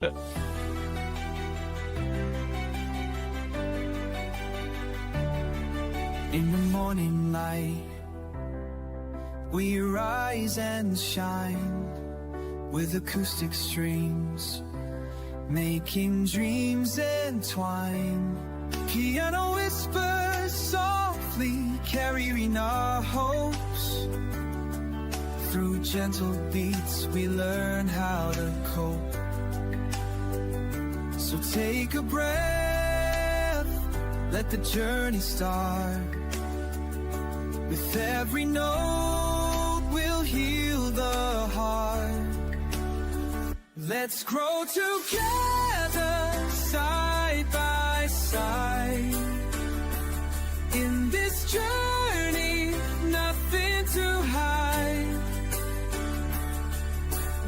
In the morning light, we rise and shine with acoustic streams, making dreams entwine. Piano whispers softly, carrying our hopes. Through gentle beats, we learn how to cope. So take a breath, let the journey start. With every note, we'll heal the heart. Let's grow together, side by side. In this journey, nothing to hide.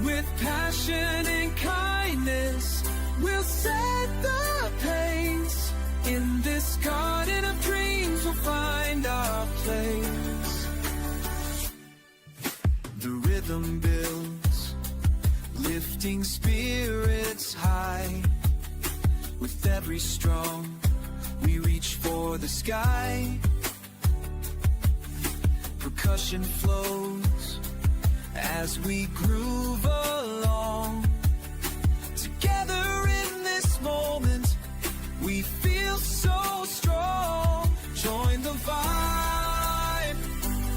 With passion and kindness, we'll set the pace. In this garden of dreams, we'll find our place. The rhythm builds, lifting spirits high. With every stroke, we reach for the sky. Percussion flows as we groove along. Together in this moment, we feel so strong. Join the vibe,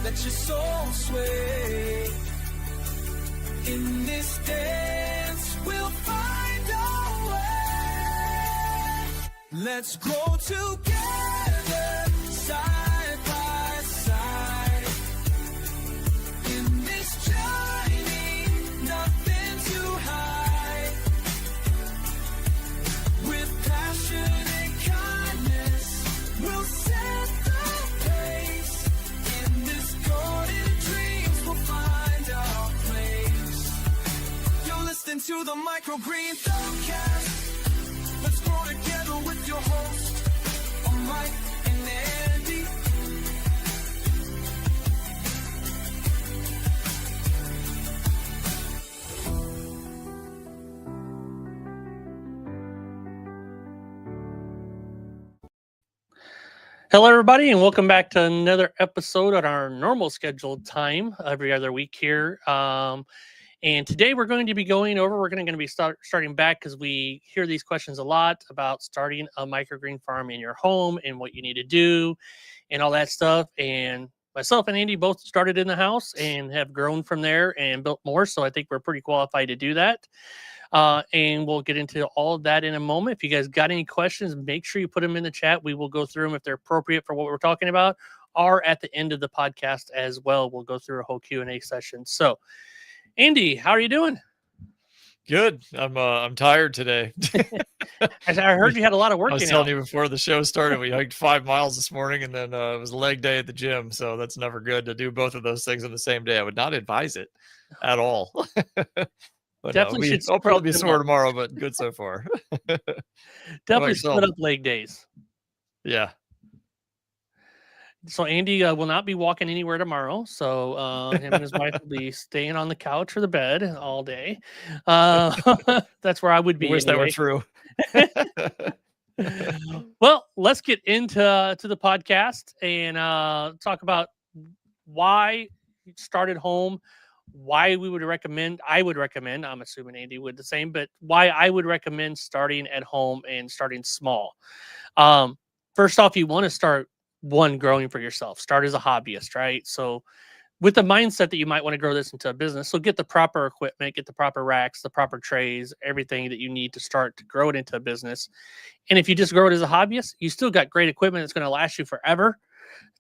let your soul sway. In this dance, we'll find our way. Let's grow together, side by side. In this journey, nothing to hide. With passion and kindness, we'll set the pace. In this garden of dreams, we'll find our place. You're listening to the Microgreens podcast. Let's grow together with your host, Mike and Andy. Hello, everybody, and welcome back to another episode at our normal scheduled time every other week here. And today we're going to be going to be starting back because we hear these questions a lot about starting a microgreen farm in your home and what you need to do and all that stuff. And myself and Andy both started in the house and have grown from there and built more. So I think we're pretty qualified to do that. And we'll get into all of that in a moment. If you guys got any questions, make sure you put them in the chat. We will go through them if they're appropriate for what we're talking about, or at the end of the podcast as well. We'll go through a whole Q&A session. So, Andy, how are you doing? Good. I'm tired today. I heard you had a lot of work. I was telling you before the show started, we hiked 5 miles this morning, and then it was leg day at the gym. So that's never good to do both of those things on the same day. I would not advise it at all. But definitely I'll probably be sore tomorrow, but good so far. Definitely split up leg days. Yeah. So Andy will not be walking anywhere tomorrow. So him and his wife will be staying on the couch or the bed all day. That's where I would be. I wish anyway. that were true. Well, let's get into the podcast and talk about why you started home, why we would recommend, I'm assuming Andy would the same, but why I would recommend starting at home and starting small. First off, you want to start growing for yourself. Start as a hobbyist, right? So with the mindset that you might want to grow this into a business, so get the proper equipment, get the proper racks, the proper trays, everything that you need to start to grow it into a business. And if you just grow it as a hobbyist, you still got great equipment that's going to last you forever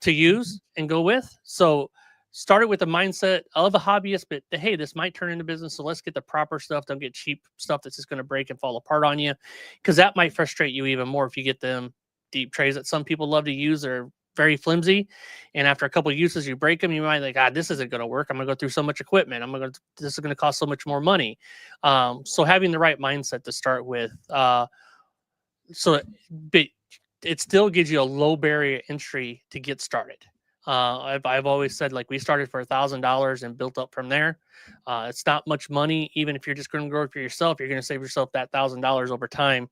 to use and go with. So start it with the mindset of a hobbyist, but hey, this might turn into business. So let's get the proper stuff. Don't get cheap stuff that's just going to break and fall apart on you, because that might frustrate you even more if you get them deep trays that some people love to use. They're very flimsy, and after a couple of uses, you break them. You might think, this isn't going to work. I'm going to go through so much equipment. This is going to cost so much more money. So having the right mindset to start with, but it still gives you a low barrier entry to get started. I've always said, like, we started for $1,000 and built up from there. It's not much money, even if you're just going to grow it for yourself. You're going to save yourself that $1,000 over time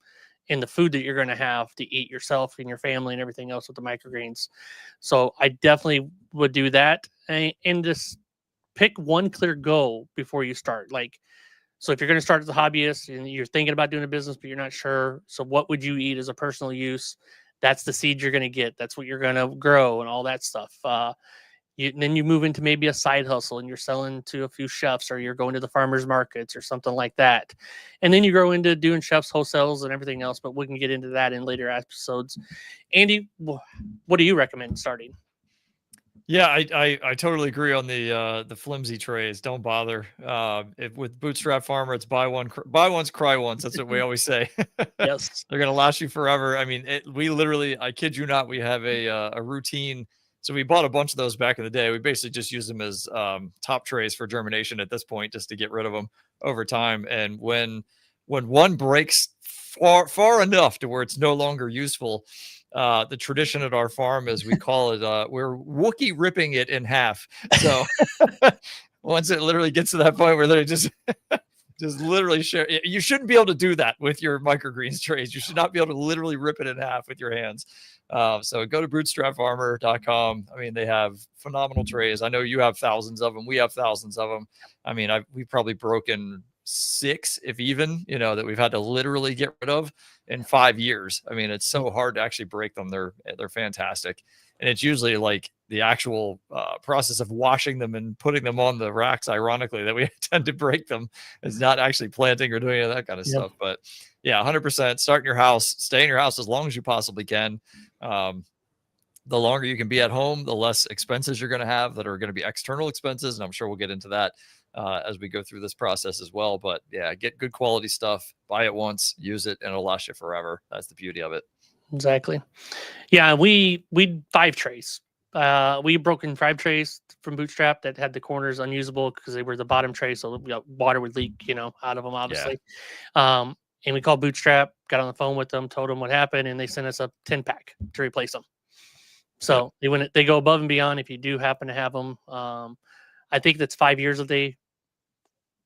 in the food that you're going to have to eat yourself and your family and everything else with the microgreens. So I definitely would do that, and just pick one clear goal before you start. Like, so if you're going to start as a hobbyist and you're thinking about doing a business, but you're not sure, so what would you eat as a personal use? That's the seed you're going to get. That's what you're going to grow and all that stuff. Then you move into maybe a side hustle and you're selling to a few chefs, or you're going to the farmers markets or something like that. And then you grow into doing chefs wholesales and everything else, but we can get into that in later episodes. Andy, what do you recommend starting? Yeah, I totally agree on the flimsy trays. Don't bother. With Bootstrap Farmer, it's buy once, cry once. That's what we always say. Yes. They're gonna last you forever. I mean, we literally, I kid you not, we have a routine. So we bought a bunch of those back in the day. We basically just use them as top trays for germination at this point, just to get rid of them over time. And when one breaks far enough to where it's no longer useful, the tradition at our farm is, we call it, we're Wookie ripping it in half. So once it literally gets to that point where they just literally share, you shouldn't be able to do that with your microgreens trays. You should not be able to literally rip it in half with your hands. So go to bootstrapfarmer.com. I mean, they have phenomenal trays. I know you have thousands of them. We have thousands of them. I mean, we've probably broken 6, if even, that we've had to literally get rid of in 5 years. I mean, it's so hard to actually break them. They're fantastic. And it's usually like the actual process of washing them and putting them on the racks, ironically, that we tend to break them. It's not actually planting or doing any of that kind of stuff. But yeah, 100% start in your house, stay in your house as long as you possibly can. The longer you can be at home, the less expenses you're going to have that are going to be external expenses. And I'm sure we'll get into that as we go through this process as well. But yeah, get good quality stuff, buy it once, use it, and it'll last you forever. That's the beauty of it. Exactly. Yeah, we 5 trays. We broken 5 trays from Bootstrap that had the corners unusable because they were the bottom tray, so water would leak, out of them, obviously. Yeah. And we called Bootstrap, got on the phone with them, told them what happened, and they sent us a 10-pack to replace them. So they go above and beyond if you do happen to have them. I think that's 5 years that they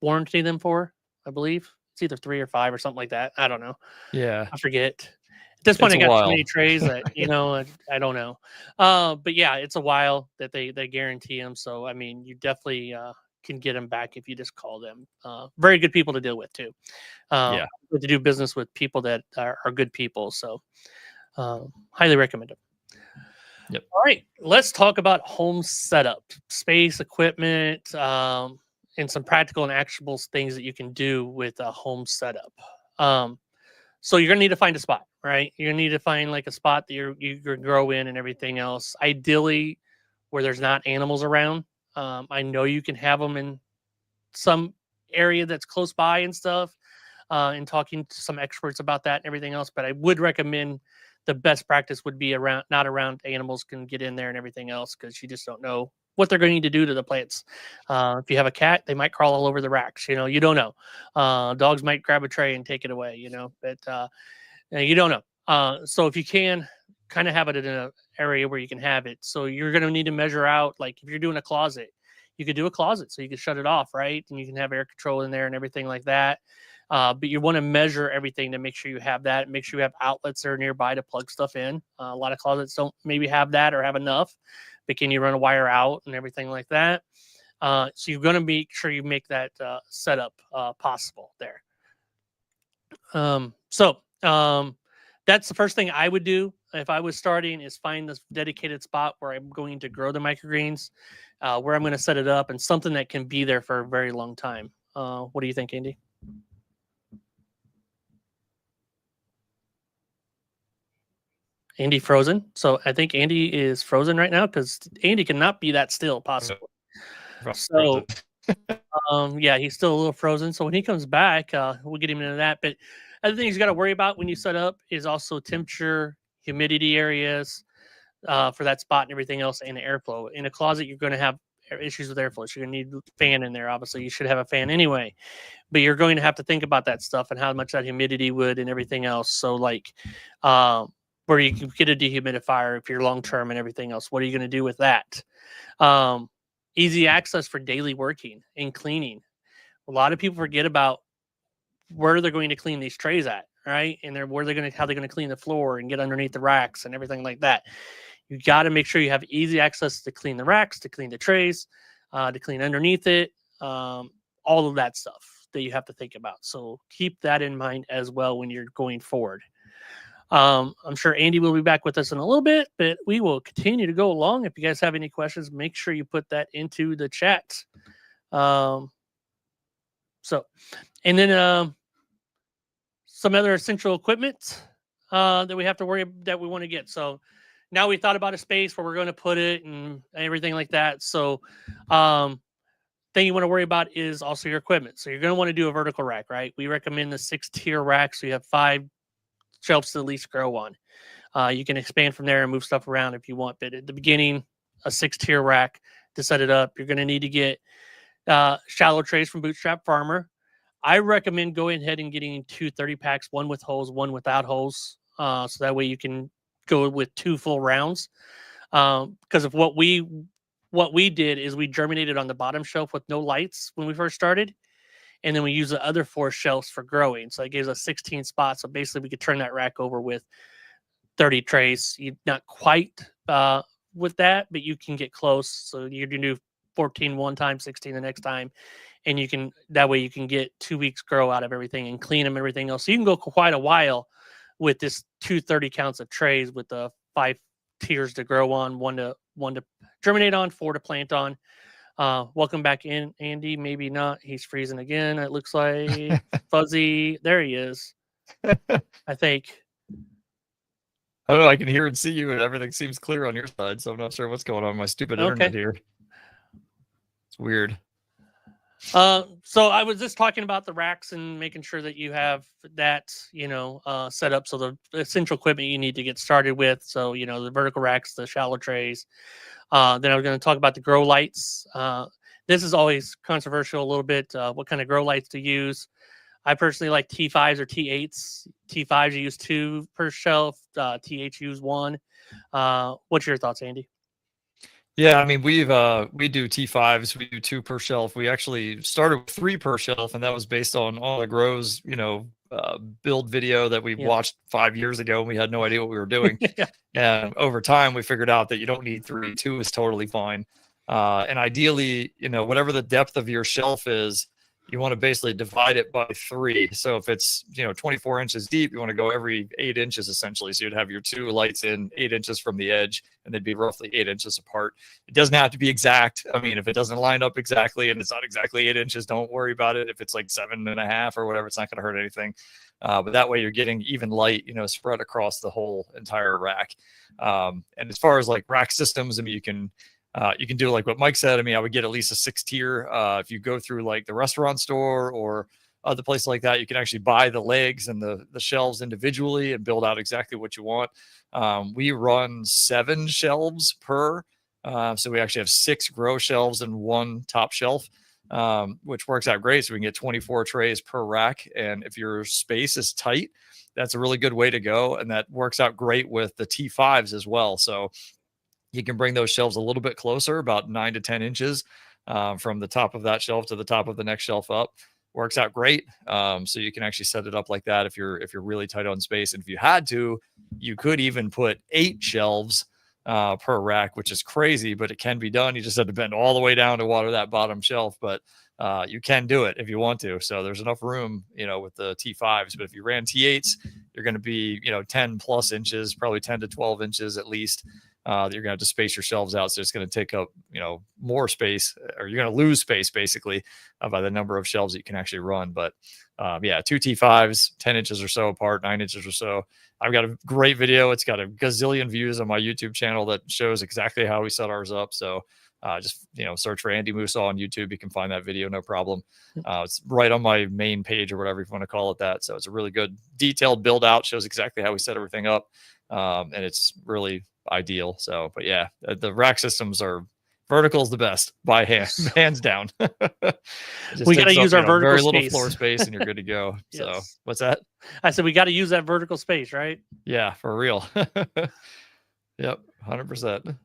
warranty them for, I believe. It's either 3 or 5 or something like that. I don't know. Yeah. I forget. At this point, I got so many trays that, I don't know. But yeah, it's a while that they guarantee them. So, I mean, you definitely can get them back if you just call them. Very good people to deal with, too. To do business with people that are good people. So, highly recommend them. Yep. All right, let's talk about home setup, space, equipment, and some practical and actionable things that you can do with a home setup. So you're gonna need to find a spot, right? You're gonna need to find like a spot that you can grow in and everything else. Ideally, where there's not animals around. I know you can have them in some area that's close by and stuff, and talking to some experts about that and everything else. But I would recommend the best practice would be not around animals can get in there and everything else, because you just don't know what they're going to need to do to the plants. If you have a cat, they might crawl all over the racks. You don't know. Dogs might grab a tray and take it away. But you don't know. So if you can kind of have it in an area where you can have it, so you're going to need to measure out. Like if you're doing a closet, you could do a closet so you can shut it off, right? And you can have air control in there and everything like that. But you want to measure everything to make sure you have that. Make sure you have outlets that are nearby to plug stuff in. A lot of closets don't maybe have that or have enough, but can you run a wire out and everything like that? So you're going to make sure you make that setup possible there. So that's the first thing I would do if I was starting, is find this dedicated spot where I'm going to grow the microgreens, where I'm going to set it up, and something that can be there for a very long time. What do you think, Andy? Andy frozen. So I think Andy is frozen right now, because Andy cannot be that still possibly. So yeah, he's still a little frozen. So when he comes back, we'll get him into that. But other things you got to worry about when you set up is also temperature, humidity areas for that spot and everything else, and airflow. In a closet, you're going to have issues with airflow. So you're going to need a fan in there. Obviously, you should have a fan anyway. But you're going to have to think about that stuff and how much that humidity would and everything else. So like where you can get a dehumidifier if you're long term and everything else. What are you going to do with that? Easy access for daily working and cleaning. A lot of people forget about where they're going to clean these trays at, right? And how they're going to clean the floor and get underneath the racks and everything like that. You got to make sure you have easy access to clean the racks, to clean the trays, to clean underneath it, all of that stuff that you have to think about. So keep that in mind as well when you're going forward. I'm sure Andy will be back with us in a little bit, but we will continue to go along. If you guys have any questions, make sure you put that into the chat. And then some other essential equipment that we have to that we want to get. So now we thought about a space where we're going to put it and everything like that. So thing you want to worry about is also your equipment. So you're going to want to do a vertical rack, right? We recommend the 6-tier rack. So you have 5 shelves to at least grow on. You can expand from there and move stuff around if you want. But at the beginning, a 6-tier rack to set it up. You're going to need to get shallow trays from Bootstrap Farmer. I recommend going ahead and getting 2 30-packs, one with holes, one without holes. So that way you can go with 2 full rounds. Because of what we did is we germinated on the bottom shelf with no lights when we first started. And then we use the other 4 shelves for growing. So it gives us 16 spots. So basically we could turn that rack over with 30 trays. You're not quite with that, but you can get close. So you can do 14 one time, 16 the next time. And that way you can get 2 weeks grow out of everything and clean them, everything else. So you can go quite a while with this 2 30 counts of trays with the 5 tiers to grow on, one to germinate on, 4 to plant on. Welcome back in, Andy. Maybe not. He's freezing again. It looks like Fuzzy. There he is. I think. I don't know. I can hear and see you, and everything seems clear on your side. So I'm not sure what's going on with my stupid internet here. It's weird. So I was just talking about the racks and making sure that you have that, set up. So the essential equipment you need to get started with. So, the vertical racks, the shallow trays. Then I was going to talk about the grow lights. This is always controversial a little bit. What kind of grow lights to use? I personally like T5s or T8s. T5s you use 2 per shelf. T8s use 1. What's your thoughts, Andy? Yeah, I mean, we do T5s, we do 2 per shelf. We actually started with 3 per shelf, and that was based on all the grows, build video that we watched 5 years ago, and we had no idea what we were doing. And over time, we figured out that you don't need 3. 2 is totally fine. And ideally, whatever the depth of your shelf is, you want to basically divide it by 3. So if it's, 24 inches deep, you want to go every 8 inches essentially. So you'd have your 2 lights in 8 inches from the edge, and they'd be roughly 8 inches apart. It doesn't have to be exact. I mean, if it doesn't line up exactly and it's not exactly 8 inches, don't worry about it. If it's like 7.5 or whatever, it's not going to hurt anything. But that way you're getting even light, spread across the whole entire rack. And as far as like rack systems, I mean, you can do like what Mike said. I mean, I would get at least a 6-tier. If you go through like the restaurant store or other places like that, you can actually buy the legs and the shelves individually and build out exactly what you want. We run 7 shelves per. So we actually have 6 grow shelves and 1 top shelf, which works out great. So we can get 24 trays per rack. And if your space is tight, that's a really good way to go. And that works out great with the T5s as well. So you can bring those shelves a little bit closer, about 9 to 10 inches from the top of that shelf to the top of the next shelf up. Works out great. So you can actually set it up like that if you're really tight on space. And if you had to, you could even put 8 shelves per rack, which is crazy, but it can be done. You just have to bend all the way down to water that bottom shelf, but you can do it if you want to. So there's enough room, with the T5s. But if you ran T8s, you're going to be, 10 plus inches, probably 10 to 12 inches at least. You're going to have to space your shelves out. So it's going to take up, more space, or you're going to lose space basically by the number of shelves that you can actually run. But 2 T5s, 10 inches or so apart, 9 inches or so. I've got a great video. It's got a gazillion views on my YouTube channel that shows exactly how we set ours up. So just, search for Andy Musa on YouTube. You can find that video, no problem. It's right on my main page or whatever you want to call it that. So it's a really good detailed build out, shows exactly how we set everything up. And it's really ideal. So, but yeah, the rack systems are Vertical is the best by hands down. Just We got to takes up, use our vertical very space. little floor space, and you're good to go. So Yes. what's that? I said we got to use that vertical space, right? Yeah, for real. Yep, 100%.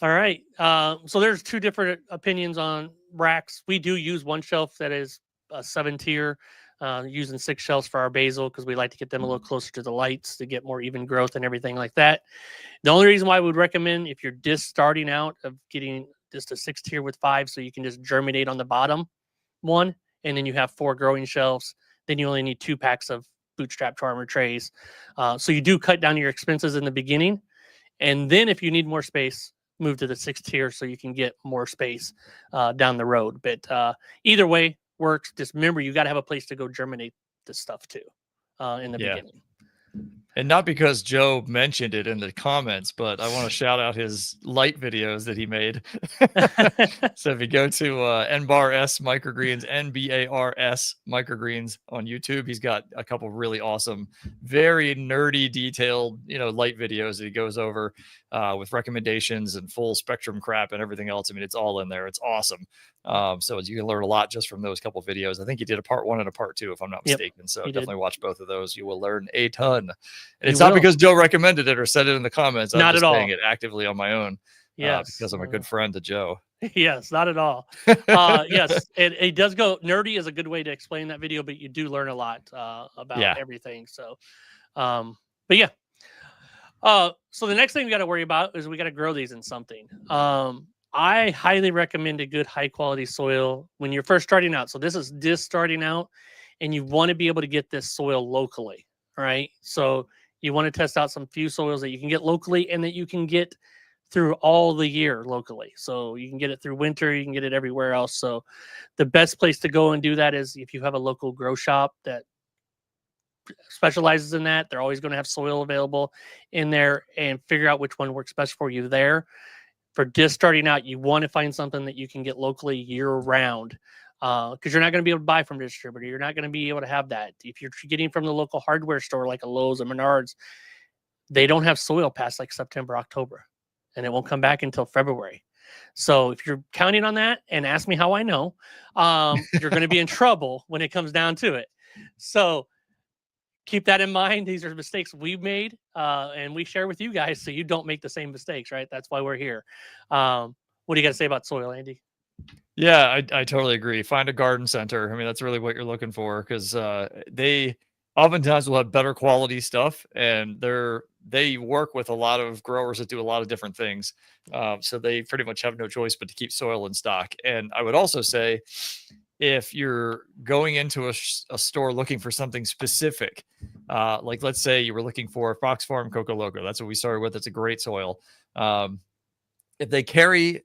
All right. So there's two different opinions on racks. We do use one shelf that is a 7-tier, using 6 shelves for our basil because we like to get them a little closer to the lights to get more even growth and everything like that. The only reason why I would recommend, if you're just starting out, of getting just a 6-tier with 5, so you can just germinate on the bottom one, and then you have 4 growing shelves. Then you only need 2 packs of bootstrap charmer trays. So you do cut down your expenses in the beginning. And then if you need more space, move to the 6th tier so you can get more space down the road. But either way works. Just remember, you got to have a place to go germinate this stuff too in the beginning. And not because Joe mentioned it in the comments, but I want to shout out his light videos that he made. So if you go to NBARS Microgreens, NBARS Microgreens on YouTube, he's got a couple really awesome, very nerdy, detailed, light videos that he goes over with recommendations and full spectrum crap and everything else. I mean, it's all in there. It's awesome. So you can learn a lot just from those couple videos. I think he did a part 1 and a part 2, if I'm not mistaken. So definitely watch both of those. You will learn a ton. And it's not because Joe recommended it or said it in the comments. I'm not just at all. saying it actively on my own. Yes. Because I'm a good friend to Joe. Yes, not at all. Yes, it does go nerdy is a good way to explain that video, but you do learn a lot about everything. So, but yeah. So the next thing we got to worry about is we got to grow these in something. I highly recommend a good high quality soil when you're first starting out. So this is just starting out, and you want to be able to get this soil locally. All right. So you want to test out some few soils that you can get locally and that you can get through all the year locally. So you can get it through winter, you can get it everywhere else. So the best place to go and do that is if you have a local grow shop that specializes in that. They're always going to have soil available in there, and figure out which one works best for you there. For just starting out, you want to find something that you can get locally year round, because you're not going to be able to buy from a distributor. You're not going to be able to have that. If you're getting from the local hardware store like a Lowe's and Menards, they don't have soil past like September, October, and it won't come back until February. So if you're counting on that, and ask me how I know, you're going to be in trouble when it comes down to it. So keep that in mind. These are mistakes we've made, and we share with you guys so you don't make the same mistakes, right? That's why we're here. What do you got to say about soil, Andy? Yeah, I totally agree. Find a garden center. I mean, that's really what you're looking for, because they oftentimes will have better quality stuff, and they work with a lot of growers that do a lot of different things. So they pretty much have no choice but to keep soil in stock. And I would also say, if you're going into a store looking for something specific, like let's say you were looking for Fox Farm Coco Loco, that's what we started with. It's a great soil. If they carry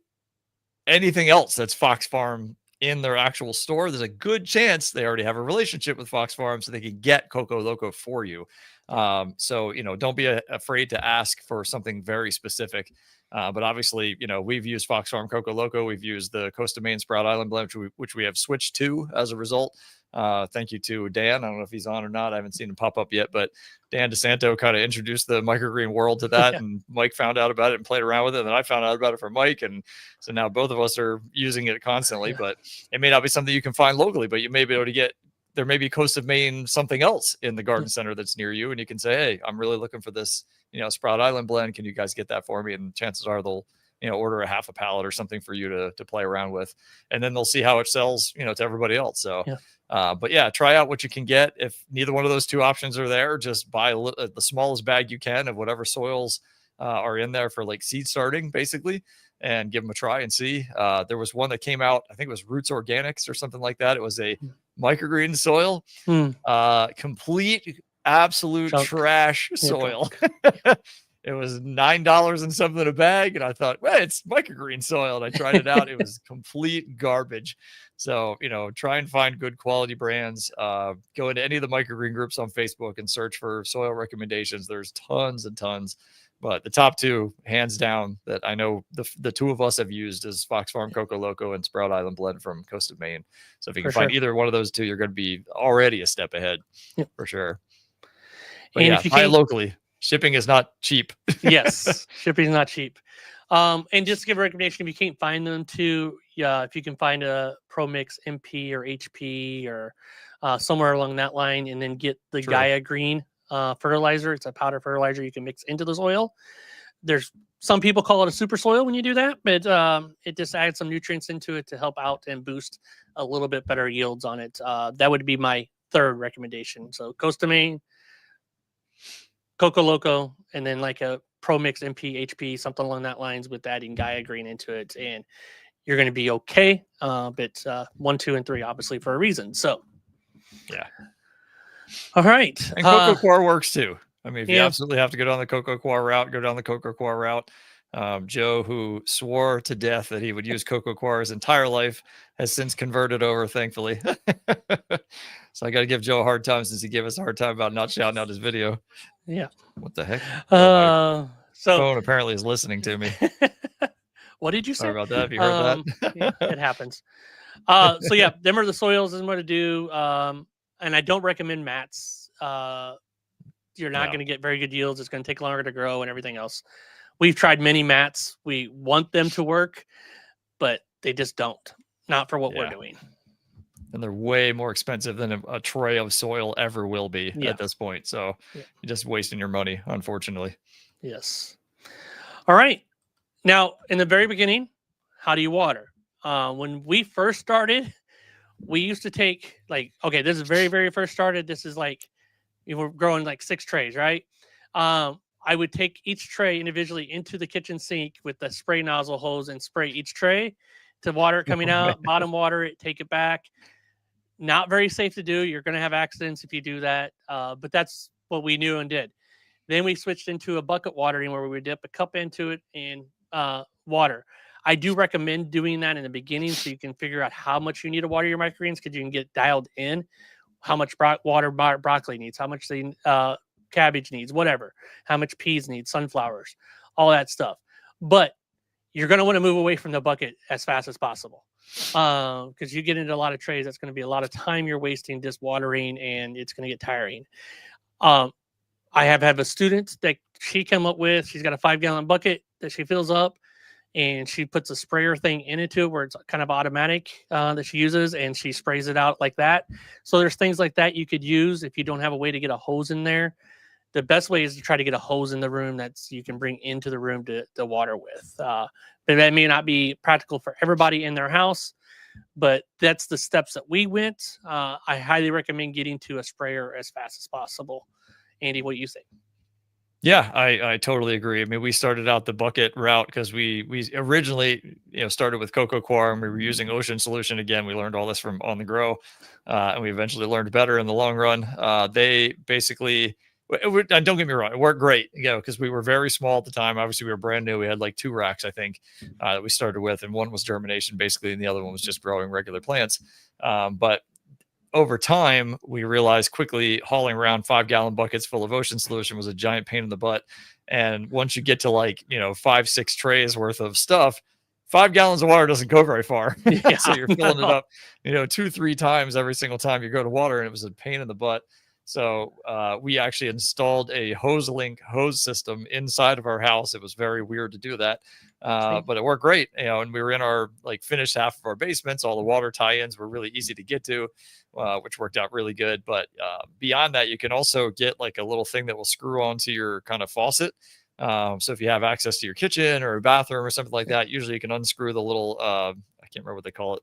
anything else that's Fox Farm in their actual store, there's a good chance they already have a relationship with Fox Farm, so they can get Coco Loco for you. So, don't be afraid to ask for something very specific. But obviously, we've used Fox Farm Coco Loco. We've used the Coast of Maine Sprout Island blend, which we have switched to as a result. Thank you to Dan. I don't know if he's on or not. I haven't seen him pop up yet, but Dan DeSanto kind of introduced the microgreen world to that, and Mike found out about it and played around with it. And then I found out about it from Mike. And so now both of us are using it constantly, but it may not be something you can find locally, but you may be able to get, there may be Coast of Maine, something else in the garden center that's near you. And you can say, hey, I'm really looking for this, Sprout Island blend. Can you guys get that for me? And chances are they'll, order a half a pallet or something for you to play around with. And then they'll see how it sells, to everybody else. So, but yeah, try out what you can get. If neither one of those two options are there, just buy the smallest bag you can of whatever soils are in there for like seed starting, basically, and give them a try and see. There was one that came out, I think it was Roots Organics or something like that. It was a microgreen soil, complete, absolute trash soil. It was $9 and something a bag. And I thought, well, it's microgreen soil. And I tried it out. It was complete garbage. So, try and find good quality brands. Go into any of the microgreen groups on Facebook and search for soil recommendations. There's tons and tons. But the top two, hands down, that I know the two of us have used is Fox Farm Coco Loco and Sprout Island blend from Coast of Maine. So if you can find either one of those two, you're going to be already a step ahead for sure. But and yeah, if you buy it can't, locally. Shipping is not cheap. Yes, shipping is not cheap. And just give a recommendation if you can't find them to, yeah, if you can find a Pro Mix MP or HP or somewhere along that line, and then get the True. Gaia Green fertilizer. It's a powder fertilizer you can mix into the soil. There's some people call it a super soil when you do that, but it just adds some nutrients into it to help out and boost a little bit better yields on it. That would be my third recommendation. So Costa Main, Coco Loco, and then like a Pro Mix MP, HP, something along that lines with adding Gaia Green into it, and you're going to be okay. But 1, 2, and 3, obviously, for a reason. So, Yeah. All right. And Coco Coir works too. I mean, if you yeah. absolutely have to go down the Coco Coir route, go down the Coco Coir route. Joe, who swore to death that he would use Coco Coir his entire life, has since converted over, thankfully. So I got to give Joe a hard time since he gave us a hard time about not shouting out his video. Yeah. What the heck? So phone apparently is listening to me. What did you say? Sorry about that. If you heard that. Yeah, it happens. So yeah, them are the soils and what to do. And I don't recommend mats. You're not going to get very good yields. It's going to take longer to grow and everything else. We've tried many mats. We want them to work, but they just don't. Not for what we're doing. And they're way more expensive than a tray of soil ever will be at this point. So you're just wasting your money, unfortunately. Yes. All right. Now, in the very beginning, how do you water? When we first started, we used to take okay, this is very, very first started. This is like, we were growing like 6 trays, right? I would take each tray individually into the kitchen sink with the spray nozzle hose and spray each tray to water it coming out, bottom water it, take it back. Not very safe to do. You're going to have accidents if you do that. But that's what we knew and did. Then we switched into a bucket watering where we would dip a cup into it and water. I do recommend doing that in the beginning so you can figure out how much you need to water your microgreens, because you can get dialed in how much water broccoli needs, how much cabbage needs, whatever, how much peas need, sunflowers, all that stuff. But you're going to want to move away from the bucket as fast as possible. Because you get into a lot of trays, that's going to be a lot of time you're wasting just watering, and it's going to get tiring. I have a student that she came up with. She's got a 5-gallon bucket that she fills up, and she puts a sprayer thing into it where it's kind of automatic that she uses, and she sprays it out like that. So there's things like that you could use if you don't have a way to get a hose in there. The best way is to try to get a hose in the room that's you can bring into the room to water with. But that may not be practical for everybody in their house, but that's the steps that we went. I highly recommend getting to a sprayer as fast as possible. Andy, what do you think? Yeah, I totally agree. I mean, we started out the bucket route because we originally, started with Coco Coir, and we were using Ocean Solution. Again, we learned all this from On the Grow, and we eventually learned better in the long run. They basically, and don't get me wrong, it worked great, because we were very small at the time. Obviously, we were brand new. We had like 2 racks, I think, that we started with, and one was germination basically, and the other one was just growing regular plants. But over time, we realized quickly hauling around 5-gallon buckets full of Ocean Solution was a giant pain in the butt. And once you get to 5, 6 trays worth of stuff, 5 gallons of water doesn't go very far. Yeah, so you're filling it up, 2, 3 times every single time you go to water, and it was a pain in the butt. So we actually installed a hose system inside of our house. It was very weird to do that, but it worked great. And we were in our finished half of our basements. All the water tie-ins were really easy to get to, which worked out really good. But beyond that, you can also get a little thing that will screw onto your kind of faucet. So if you have access to your kitchen or a bathroom or something like that, usually you can unscrew the little, I can't remember what they call it.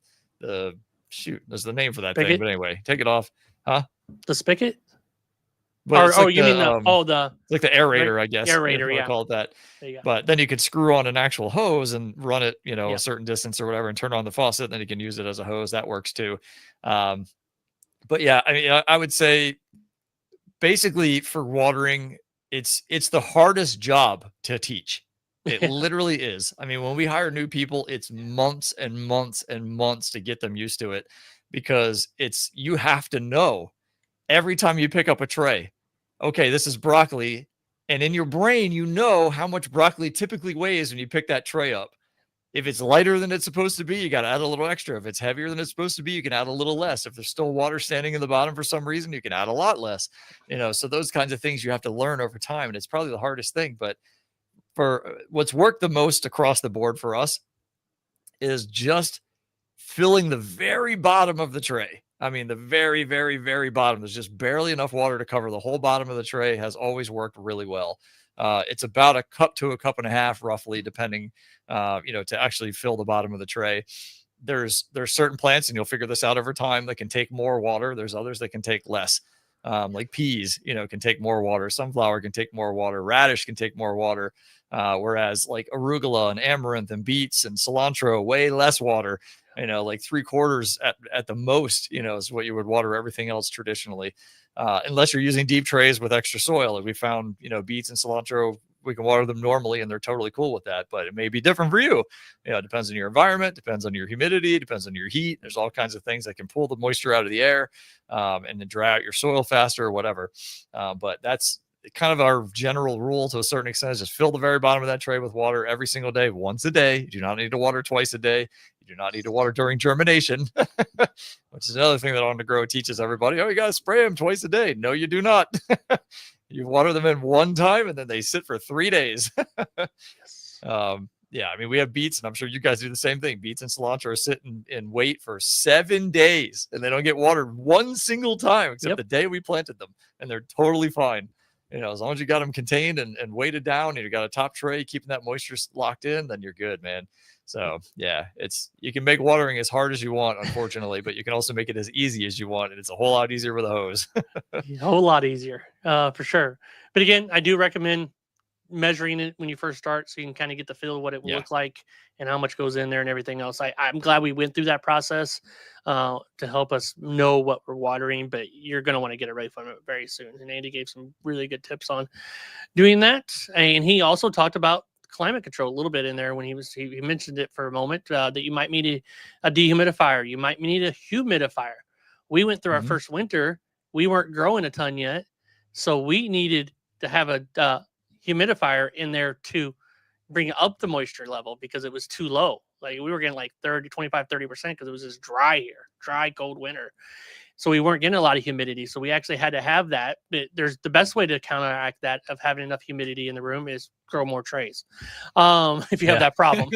There's the name for that thing, but anyway, take it off. Huh? The spigot? But you mean the like the aerator, I guess. Aerator, yeah. Call it that. But then you could screw on an actual hose and run it, a certain distance or whatever, and turn on the faucet. And then you can use it as a hose. That works too. But yeah, I mean, I would say basically for watering, it's the hardest job to teach. It literally is. I mean, when we hire new people, it's months and months and months to get them used to it, because you have to know every time you pick up a tray, okay, this is broccoli. And in your brain, how much broccoli typically weighs when you pick that tray up. If it's lighter than it's supposed to be, you got to add a little extra. If it's heavier than it's supposed to be, you can add a little less. If there's still water standing in the bottom for some reason, you can add a lot less. So those kinds of things you have to learn over time. And it's probably the hardest thing. But for what's worked the most across the board for us is just filling the very bottom of the tray. I mean, the very, very, very bottom. There's just barely enough water to cover the whole bottom of the tray. Has always worked really well. It's about a cup to a cup and a half, roughly, depending, to actually fill the bottom of the tray. There's certain plants, and you'll figure this out over time, that can take more water. There's others that can take less. Like peas, can take more water. Sunflower can take more water. Radish can take more water. Whereas like arugula and amaranth and beets and cilantro, way less water. Like 3/4 at the most, is what you would water everything else traditionally. Unless you're using deep trays with extra soil. Like we found, beets and cilantro, we can water them normally and they're totally cool with that, but it may be different for you. It depends on your environment, depends on your humidity, depends on your heat. There's all kinds of things that can pull the moisture out of the air, and then dry out your soil faster or whatever. But that's kind of our general rule to a certain extent, is just fill the very bottom of that tray with water every single day, once a day. You do not need to water twice a day. You do not need to water during germination, which is another thing that On the Grow teaches everybody. Oh, you got to spray them twice a day. No, you do not. You water them in one time and then they sit for 3 days. Yes. Yeah, I mean, we have beets, and I'm sure you guys do the same thing. Beets and cilantro are sitting in wait for 7 days, and they don't get watered one single time except the day we planted them, and they're totally fine. As long as you got them contained and weighted down, and you got a top tray keeping that moisture locked in, then you're good, man. So yeah, you can make watering as hard as you want, unfortunately, but you can also make it as easy as you want, and it's a whole lot easier with a hose. A whole lot easier, for sure. But again, I do recommend measuring it when you first start, so you can kind of get the feel of what it will look like and how much goes in there and everything else. I'm glad we went through that process to help us know what we're watering, but you're going to want to get it right from it very soon. And Andy gave some really good tips on doing that. And he also talked about climate control a little bit in there when he mentioned it for a moment, that you might need a dehumidifier. You might need a humidifier. We went through our first winter. We weren't growing a ton yet, so we needed to have a humidifier in there to bring up the moisture level because it was too low. Like we were getting like 25, 30% because it was just dry, cold winter. So we weren't getting a lot of humidity. So we actually had to have that. There's the best way to counteract that of having enough humidity in the room is grow more trays. If you have that problem,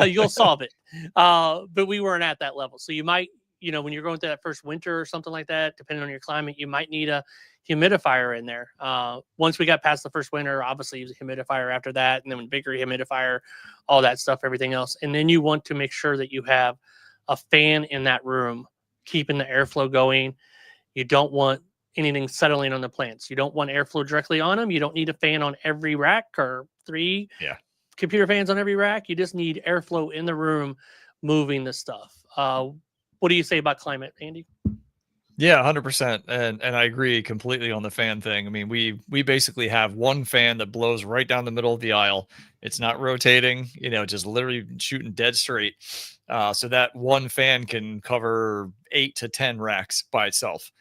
you'll solve it. But we weren't at that level. So you might, when you're going through that first winter or something like that, depending on your climate, you might need a humidifier in there. Once we got past the first winter, obviously use a humidifier after that, and then bigger humidifier, all that stuff, everything else. And then you want to make sure that you have a fan in that room, keeping the airflow going. You don't want anything settling on the plants. You don't want airflow directly on them. You don't need a fan on every rack or 3 computer fans on every rack. You just need airflow in the room moving the stuff. What do you say about climate, Andy? Yeah, 100%. And I agree completely on the fan thing. I mean, we basically have one fan that blows right down the middle of the aisle. It's not rotating, just literally shooting dead straight. So that one fan can cover 8 to 10 racks by itself,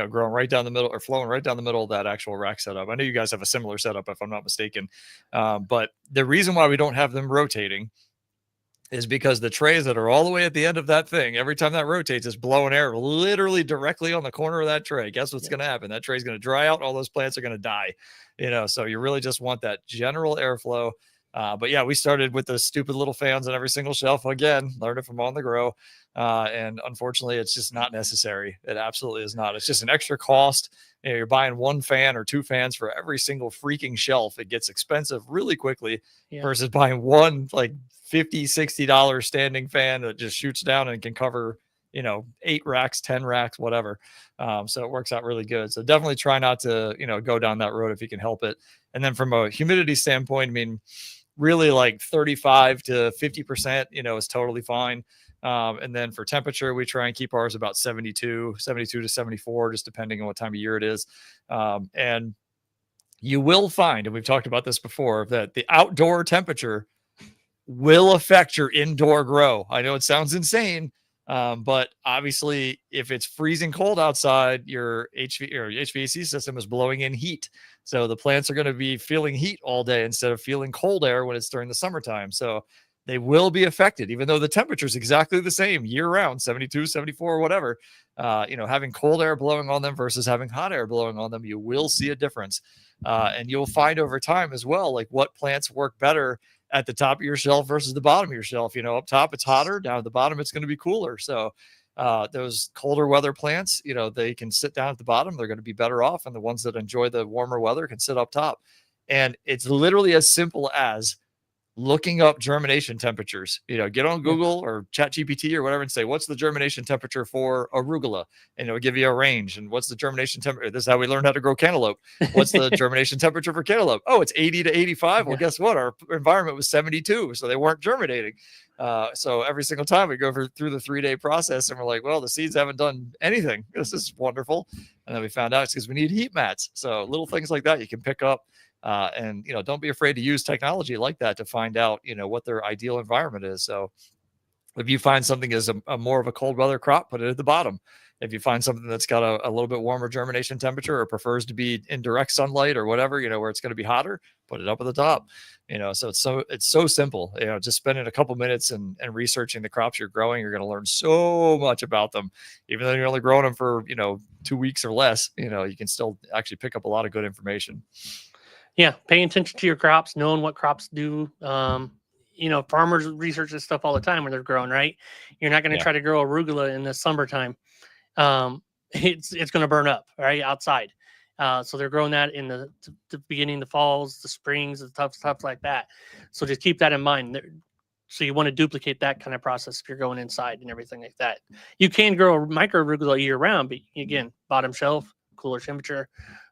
growing right down the middle or flowing right down the middle of that actual rack setup. I know you guys have a similar setup, if I'm not mistaken. But the reason why we don't have them rotating is because the trays that are all the way at the end of that thing, every time that rotates, is blowing air literally directly on the corner of that tray. Guess what's going to happen? That tray is going to dry out and all those plants are going to die, so you really just want that general airflow. But yeah, we started with the stupid little fans on every single shelf. Again, learned it from On the Grow. And unfortunately, it's just not necessary. It absolutely is not. It's just an extra cost. You're buying 1 fan or 2 fans for every single freaking shelf. It gets expensive really quickly versus buying one like $50, $60 standing fan that just shoots down and can cover, 8 racks, 10 racks, whatever. So it works out really good. So definitely try not to, go down that road if you can help it. And then from a humidity standpoint, I mean, really like 35 to 50%, is totally fine. And then for temperature, we try and keep ours about 72 to 74, just depending on what time of year it is. And you will find, and we've talked about this before, that the outdoor temperature will affect your indoor grow. I know it sounds insane, but obviously if it's freezing cold outside, your HVAC system is blowing in heat. So the plants are going to be feeling heat all day instead of feeling cold air when it's during the summertime. So they will be affected, even though the temperature is exactly the same year round, 72, 74, whatever. Having cold air blowing on them versus having hot air blowing on them, you will see a difference. And you'll find over time as well, like what plants work better at the top of your shelf versus the bottom of your shelf. Up top, it's hotter. Down at the bottom, it's going to be cooler. So those colder weather plants, they can sit down at the bottom. They're going to be better off. And the ones that enjoy the warmer weather can sit up top. And it's literally as simple as looking up germination temperatures. Get on Google or ChatGPT or whatever and say, what's the germination temperature for arugula? And it'll give you a range. And what's the germination temperature? This is how we learned how to grow cantaloupe. What's the germination temperature for cantaloupe? Oh, it's 80 to 85. Well, guess what? Our environment was 72, so they weren't germinating. So every single time we go through the 3-day process and we're like, well, the seeds haven't done anything. This is wonderful. And then we found out it's because we need heat mats. So little things like that you can pick up. And don't be afraid to use technology like that to find out, what their ideal environment is. So if you find something as a more of a cold weather crop, put it at the bottom. If you find something that's got a little bit warmer germination temperature or prefers to be in direct sunlight or whatever, where it's going to be hotter, put it up at the top. So it's so simple. Just spending a couple minutes and researching the crops you're growing, you're going to learn so much about them. Even though you're only growing them for 2 weeks or less, you can still actually pick up a lot of good information. Yeah, paying attention to your crops, knowing what crops do. Farmers research this stuff all the time when they're growing, right? You're not going to try to grow arugula in the summertime. It's going to burn up, right, outside. So they're growing that in the beginning, the falls, the springs, the stuff like that. So just keep that in mind. So you want to duplicate that kind of process if you're going inside and everything like that. You can grow a micro arugula year round, but again, bottom shelf, cooler temperature.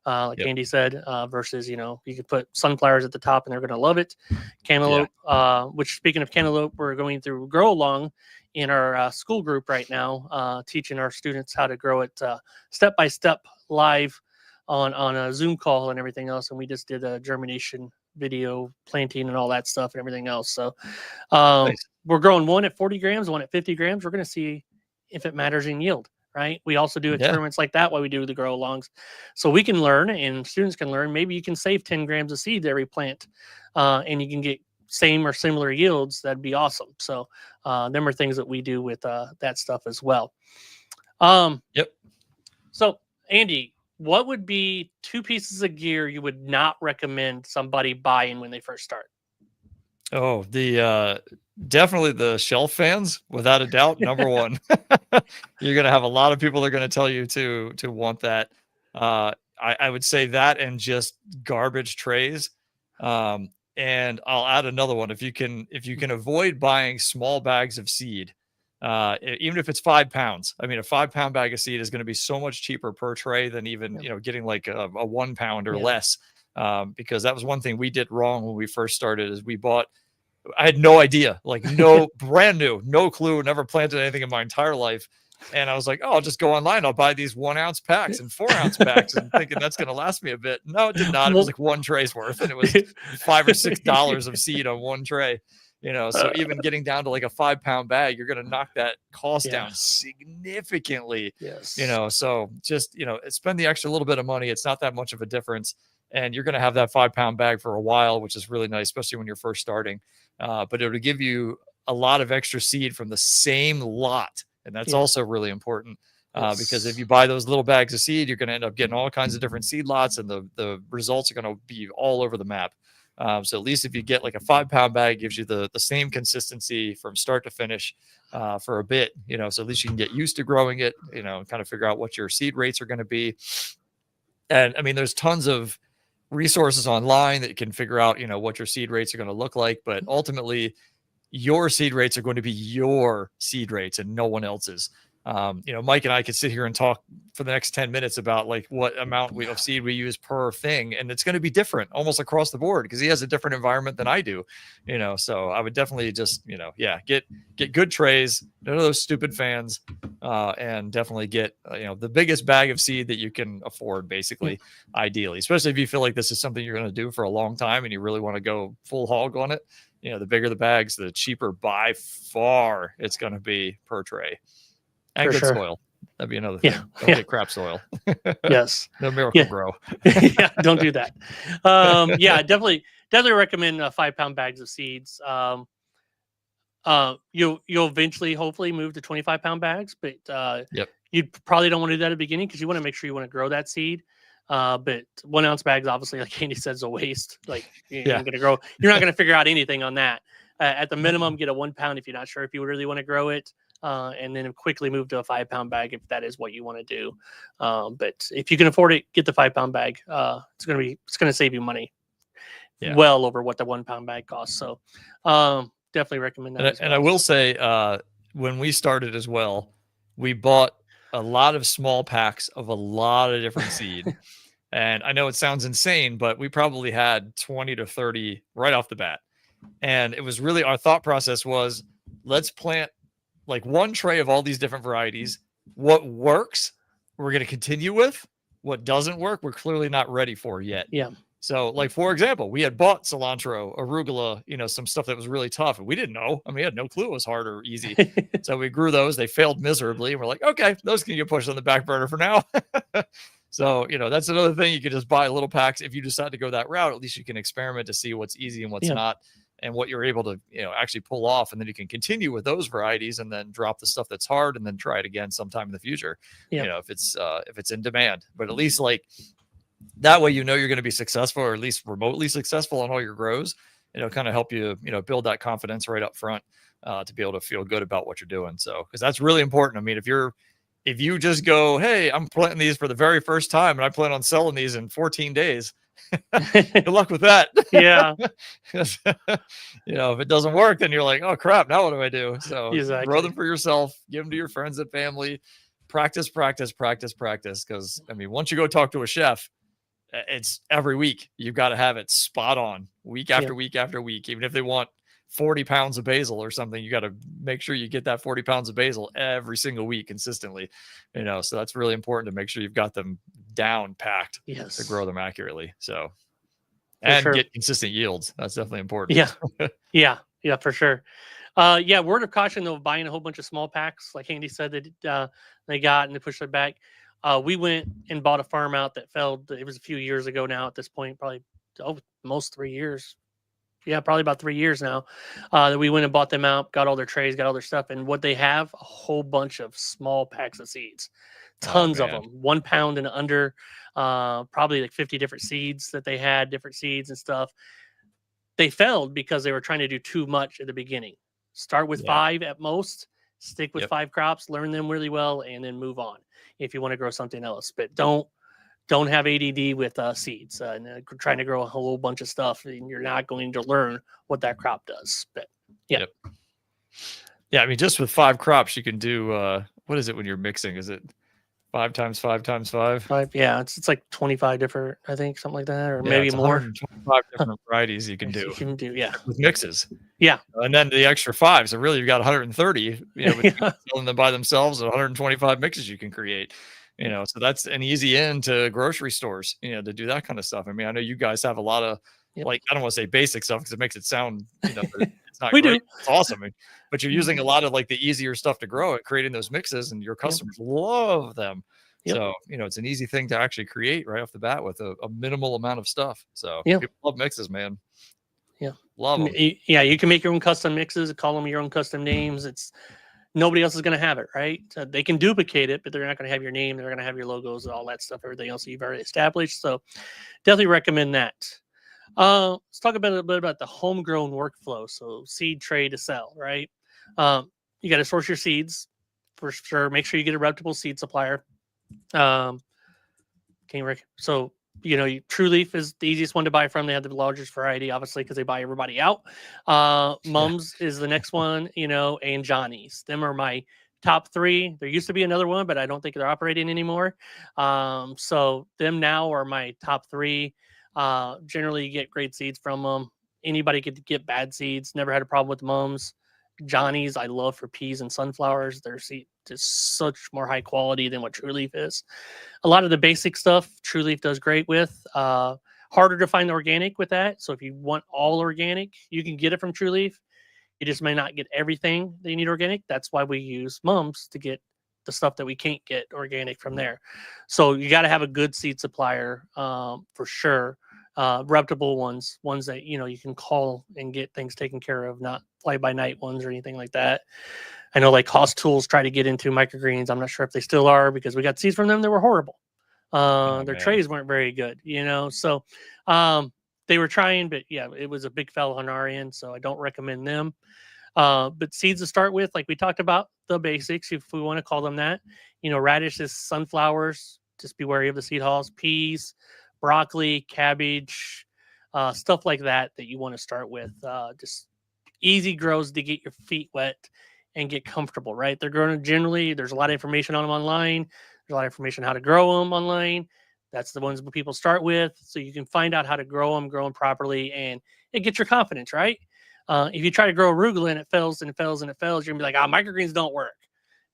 Like Andy said, versus, you could put sunflowers at the top and they're going to love it. Cantaloupe, which speaking of cantaloupe, we're going through grow along in our school group right now, teaching our students how to grow it step-by-step live on a Zoom call and everything else. And we just did a germination video, planting and all that stuff and everything else. So Nice. We're growing one at 40 grams, one at 50 grams. We're going to see if it matters in yield. Right. We also do experiments like that while we do the grow alongs. So we can learn and students can learn. Maybe you can save 10 grams of seed every plant and you can get same or similar yields. That'd be awesome. So them are things that we do with that stuff as well. So Andy, what would be 2 pieces of gear you would not recommend somebody buying when they first start? Oh, definitely the shelf fans, without a doubt. Number one, you're going to have a lot of people that are going to tell you to want that. I would say that and just garbage trays. And I'll add another one. If you can avoid buying small bags of seed, even if it's 5 pounds, I mean, a 5-pound bag of seed is going to be so much cheaper per tray than even, getting like a 1 pound or less. Because that was one thing we did wrong when we first started is I had no idea, like brand new, no clue, never planted anything in my entire life. And I was like, oh, I'll just go online. I'll buy these 1 ounce packs and 4 ounce packs and thinking that's going to last me a bit. No, it did not. It was like 1 tray's worth. And it was $5 or $6 of seed on 1 tray, so even getting down to like a 5-pound bag, you're going to knock that cost down significantly. Yes. So just, spend the extra little bit of money. It's not that much of a difference. And you're going to have that 5-pound bag for a while, which is really nice, especially when you're first starting. But it'll give you a lot of extra seed from the same lot. And that's also really important because if you buy those little bags of seed, you're going to end up getting all kinds of different seed lots and the results are going to be all over the map. So at least if you get like a 5-pound bag, it gives you the same consistency from start to finish for a bit, so at least you can get used to growing it, and kind of figure out what your seed rates are going to be. And I mean, there's tons of resources online that you can figure out, what your seed rates are going to look like. But ultimately, your seed rates are going to be your seed rates and no one else's. Mike and I could sit here and talk for the next 10 minutes about like what amount of seed we use per thing. And it's going to be different almost across the board because he has a different environment than I do, so I would definitely just, get good trays, none of those stupid fans, and definitely get, the biggest bag of seed that you can afford, basically, ideally, especially if you feel like this is something you're going to do for a long time and you really want to go full hog on it. The bigger the bags, the cheaper by far it's going to be per tray. And good soil. That'd be another thing. Don't get crap soil. Yes. No Miracle Grow. Don't do that. Definitely recommend 5-pound bags of seeds. 2 pieces of gear you would not recommend somebody buying when they first start. Yeah. Yeah, definitely recommend 5-pound bags of seeds. 2 pieces of gear you would not recommend somebody buying when they first start. Yeah, definitely recommend 5-pound bags of seeds. You'll eventually hopefully move to 25-pound bags, but Yep. you probably don't want to do that at the beginning because you want to make sure you want to grow that seed. But 1 ounce bags, obviously, like Andy said, is a waste. Like you Yeah. ain't gonna grow. You're not gonna figure out anything on that. At the minimum, get a 1 pound if you're not sure if you really want to grow it, and then quickly move to a 5-pound bag if that is what you want to do. But if you can afford it, get the 5-pound bag. It's gonna save you money, well over what the 1 pound bag costs. So definitely recommend that. And I will say, when we started as well, we bought a lot of small packs of a lot of different seed. And I know it sounds insane, but we probably had 20 to 30 right off the bat. And it was really, our thought process was, let's plant like one tray of all these different varieties. What works, we're going to continue with. What doesn't work, we're clearly not ready for yet. Yeah. So, like, for example, we had bought cilantro, arugula, some stuff that was really tough. And we didn't know. I mean, we had no clue it was hard or easy. So we grew those. They failed miserably. And we're like, okay, those can get pushed on the back burner for now. So, that's another thing. You could just buy little packs. If you decide to go that route, at least you can experiment to see what's easy and what's not, and what you're able to, actually pull off. And then you can continue with those varieties and then drop the stuff that's hard and then try it again sometime in the future, if it's in demand. But at least that way, you're going to be successful, or at least remotely successful on all your grows. It'll kind of help you, build that confidence right up front to be able to feel good about what you're doing. So, because that's really important. I mean, if you just go, hey, I'm planting these for the very first time and I plan on selling these in 14 days, good luck with that. Yeah. If it doesn't work, then you're like, oh crap, now what do I do? So grow them for yourself, give them to your friends and family, practice. Because I mean, once you go talk to a chef, it's every week. You've got to have it spot on week after week after week. Even if they want 40 pounds of basil or something, you got to make sure you get that 40 pounds of basil every single week consistently. So that's really important to make sure you've got them down packed to grow them accurately. So, and get consistent yields. That's definitely important. Yeah, for sure. Word of caution though, buying a whole bunch of small packs, like Andy said, that they got and they pushed it back. We went and bought a farm out that failed. It was a few years ago now at this point, probably almost 3 years. Yeah, probably about 3 years now, that we went and bought them out, got all their trays, got all their stuff. And what they have, a whole bunch of small packs of seeds, tons of them, 1 pound and under, probably like 50 different seeds that they had, different seeds and stuff. They failed because they were trying to do too much at the beginning. Start with 5 at most, stick with 5 crops, learn them really well, and then move on if you want to grow something else. But don't have ADD with seeds and trying to grow a whole bunch of stuff, and you're not going to learn what that crop does. But yeah. I mean, just with 5 crops, you can do what is it when you're mixing? Is it 5 times 5 times 5? 5, yeah, it's like 25 different, I think, something like that, or maybe more. 125 different varieties you can do. With mixes. Yeah, and then the extra 5. So really, you've got 130. Selling them by themselves, 125 mixes you can create. So that's an easy in to grocery stores, to do that kind of stuff. I mean, I know you guys have a lot of I don't want to say basic stuff because it makes it sound, that it's not we great. do. It's awesome. But you're using a lot of the easier stuff to grow it, creating those mixes, and your customers love them. So, it's an easy thing to actually create right off the bat with a minimal amount of stuff. So people love mixes, man. Yeah. Love them. Yeah. You can make your own custom mixes, call them your own custom names. Nobody else is going to have it, right? They can duplicate it, but they're not going to have your name. They're going to have your logos and all that stuff, everything else you've already established. So definitely recommend that. Let's talk a little bit about the homegrown workflow. So seed tray to sell, right? You got to source your seeds for sure. Make sure you get a reputable seed supplier. So True Leaf is the easiest one to buy from. They have the largest variety, obviously, because they buy everybody out. Mums is the next one, and Johnny's. Them are my top 3. There used to be another one, but I don't think they're operating anymore. So them now are my top 3. Generally, you get great seeds from them. Anybody could get bad seeds. Never had a problem with Mums. Johnny's I love for peas and sunflowers. Their seed is such more high quality than what True Leaf is. A lot of the basic stuff True Leaf does great with. Harder to find organic with that. So if you want all organic, you can get it from True Leaf. You just may not get everything that you need organic. That's why we use Mums to get the stuff that we can't get organic from there. So you got to have a good seed supplier for sure. reputable ones that, you can call and get things taken care of, not fly by night ones or anything like that. I know like Cost Tools try to get into Microgreens. I'm not sure if they still are, because we got seeds from them that were horrible. Oh, Their man. trays weren't very good, so they were trying, but yeah, it was a big fail on our end, so I don't recommend them. But seeds to start with, like we talked about, the basics, if we want to call them that. Radishes, sunflowers, just be wary of the seed hulls. Peas, broccoli, cabbage, stuff like that you want to start with. Just easy grows to get your feet wet and get comfortable, right? They're growing generally. There's a lot of information on them online. There's a lot of information how to grow them online. That's the ones that people start with, so you can find out how to grow them properly, and get your confidence, right? If you try to grow arugula and it fails and it fails and it fails, you're gonna be like, microgreens don't work.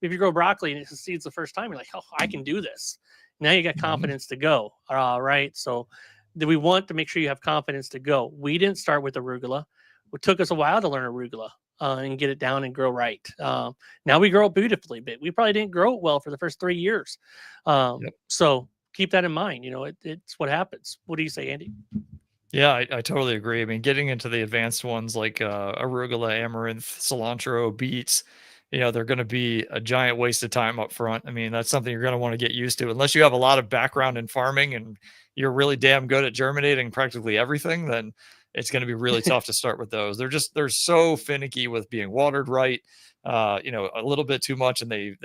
If you grow broccoli and it succeeds the first time, you're like, oh, I can do this. Now you got confidence to go, right? So we want to make sure you have confidence to go. We didn't start with arugula. It took us a while to learn arugula and get it down and grow right. Now we grow it beautifully, but we probably didn't grow it well for the first 3 years. So keep that in mind. It's what happens. What do you say, Andy? Yeah, I totally agree. I mean, getting into the advanced ones like arugula, amaranth, cilantro, beets, they're going to be a giant waste of time up front. I mean, that's something you're going to want to get used to. Unless you have a lot of background in farming and you're really damn good at germinating practically everything, then it's going to be really tough to start with those. They're so finicky with being watered right. A little bit too much and they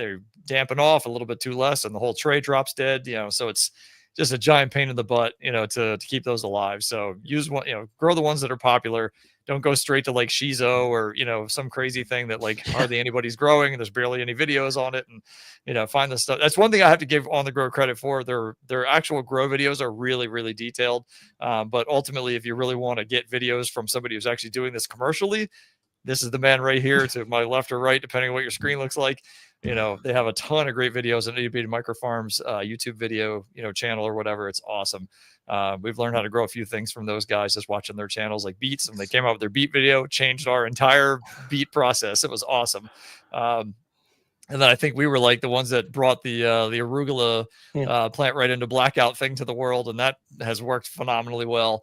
dampen off, a little bit too less, and the whole tray drops dead. So it's just a giant pain in the butt, to keep those alive. So use one, grow the ones that are popular. Don't go straight to like shiso or, some crazy thing that like hardly anybody's growing and there's barely any videos on it. And, find the stuff. That's one thing I have to give On the Grow credit for. Their actual grow videos are really, really detailed. But ultimately, if you really want to get videos from somebody who's actually doing this commercially, this is the man right here to my left or right, depending on what your screen looks like. They have a ton of great videos on Innovative Microfarms YouTube video, channel or whatever. It's awesome. We've learned how to grow a few things from those guys just watching their channels like beets. And they came out with their beet video, changed our entire beet process. It was awesome. And then I think we were like the ones that brought the arugula plant right into blackout thing to the world. And that has worked phenomenally well.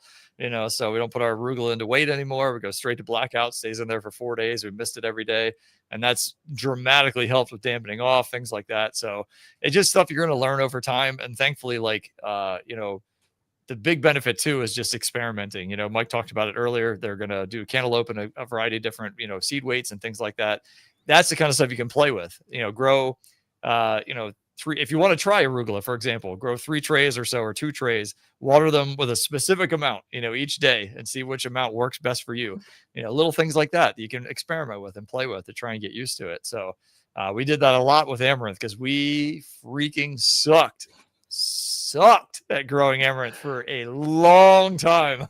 So we don't put our arugula into weight anymore. We go straight to blackout, stays in there for 4 days. We missed it every day. And that's dramatically helped with dampening off, things like that. So it's just stuff you're going to learn over time. And thankfully, the big benefit too is just experimenting. Mike talked about it earlier. They're going to do cantaloupe and a variety of different, seed weights and things like that. That's the kind of stuff you can play with, grow, if you want to try arugula, for example, grow 3 trays or so, or 2 trays, water them with a specific amount, each day, and see which amount works best for you. Little things like that you can experiment with and play with to try and get used to it. So we did that a lot with amaranth because we freaking sucked at growing amaranth for a long time.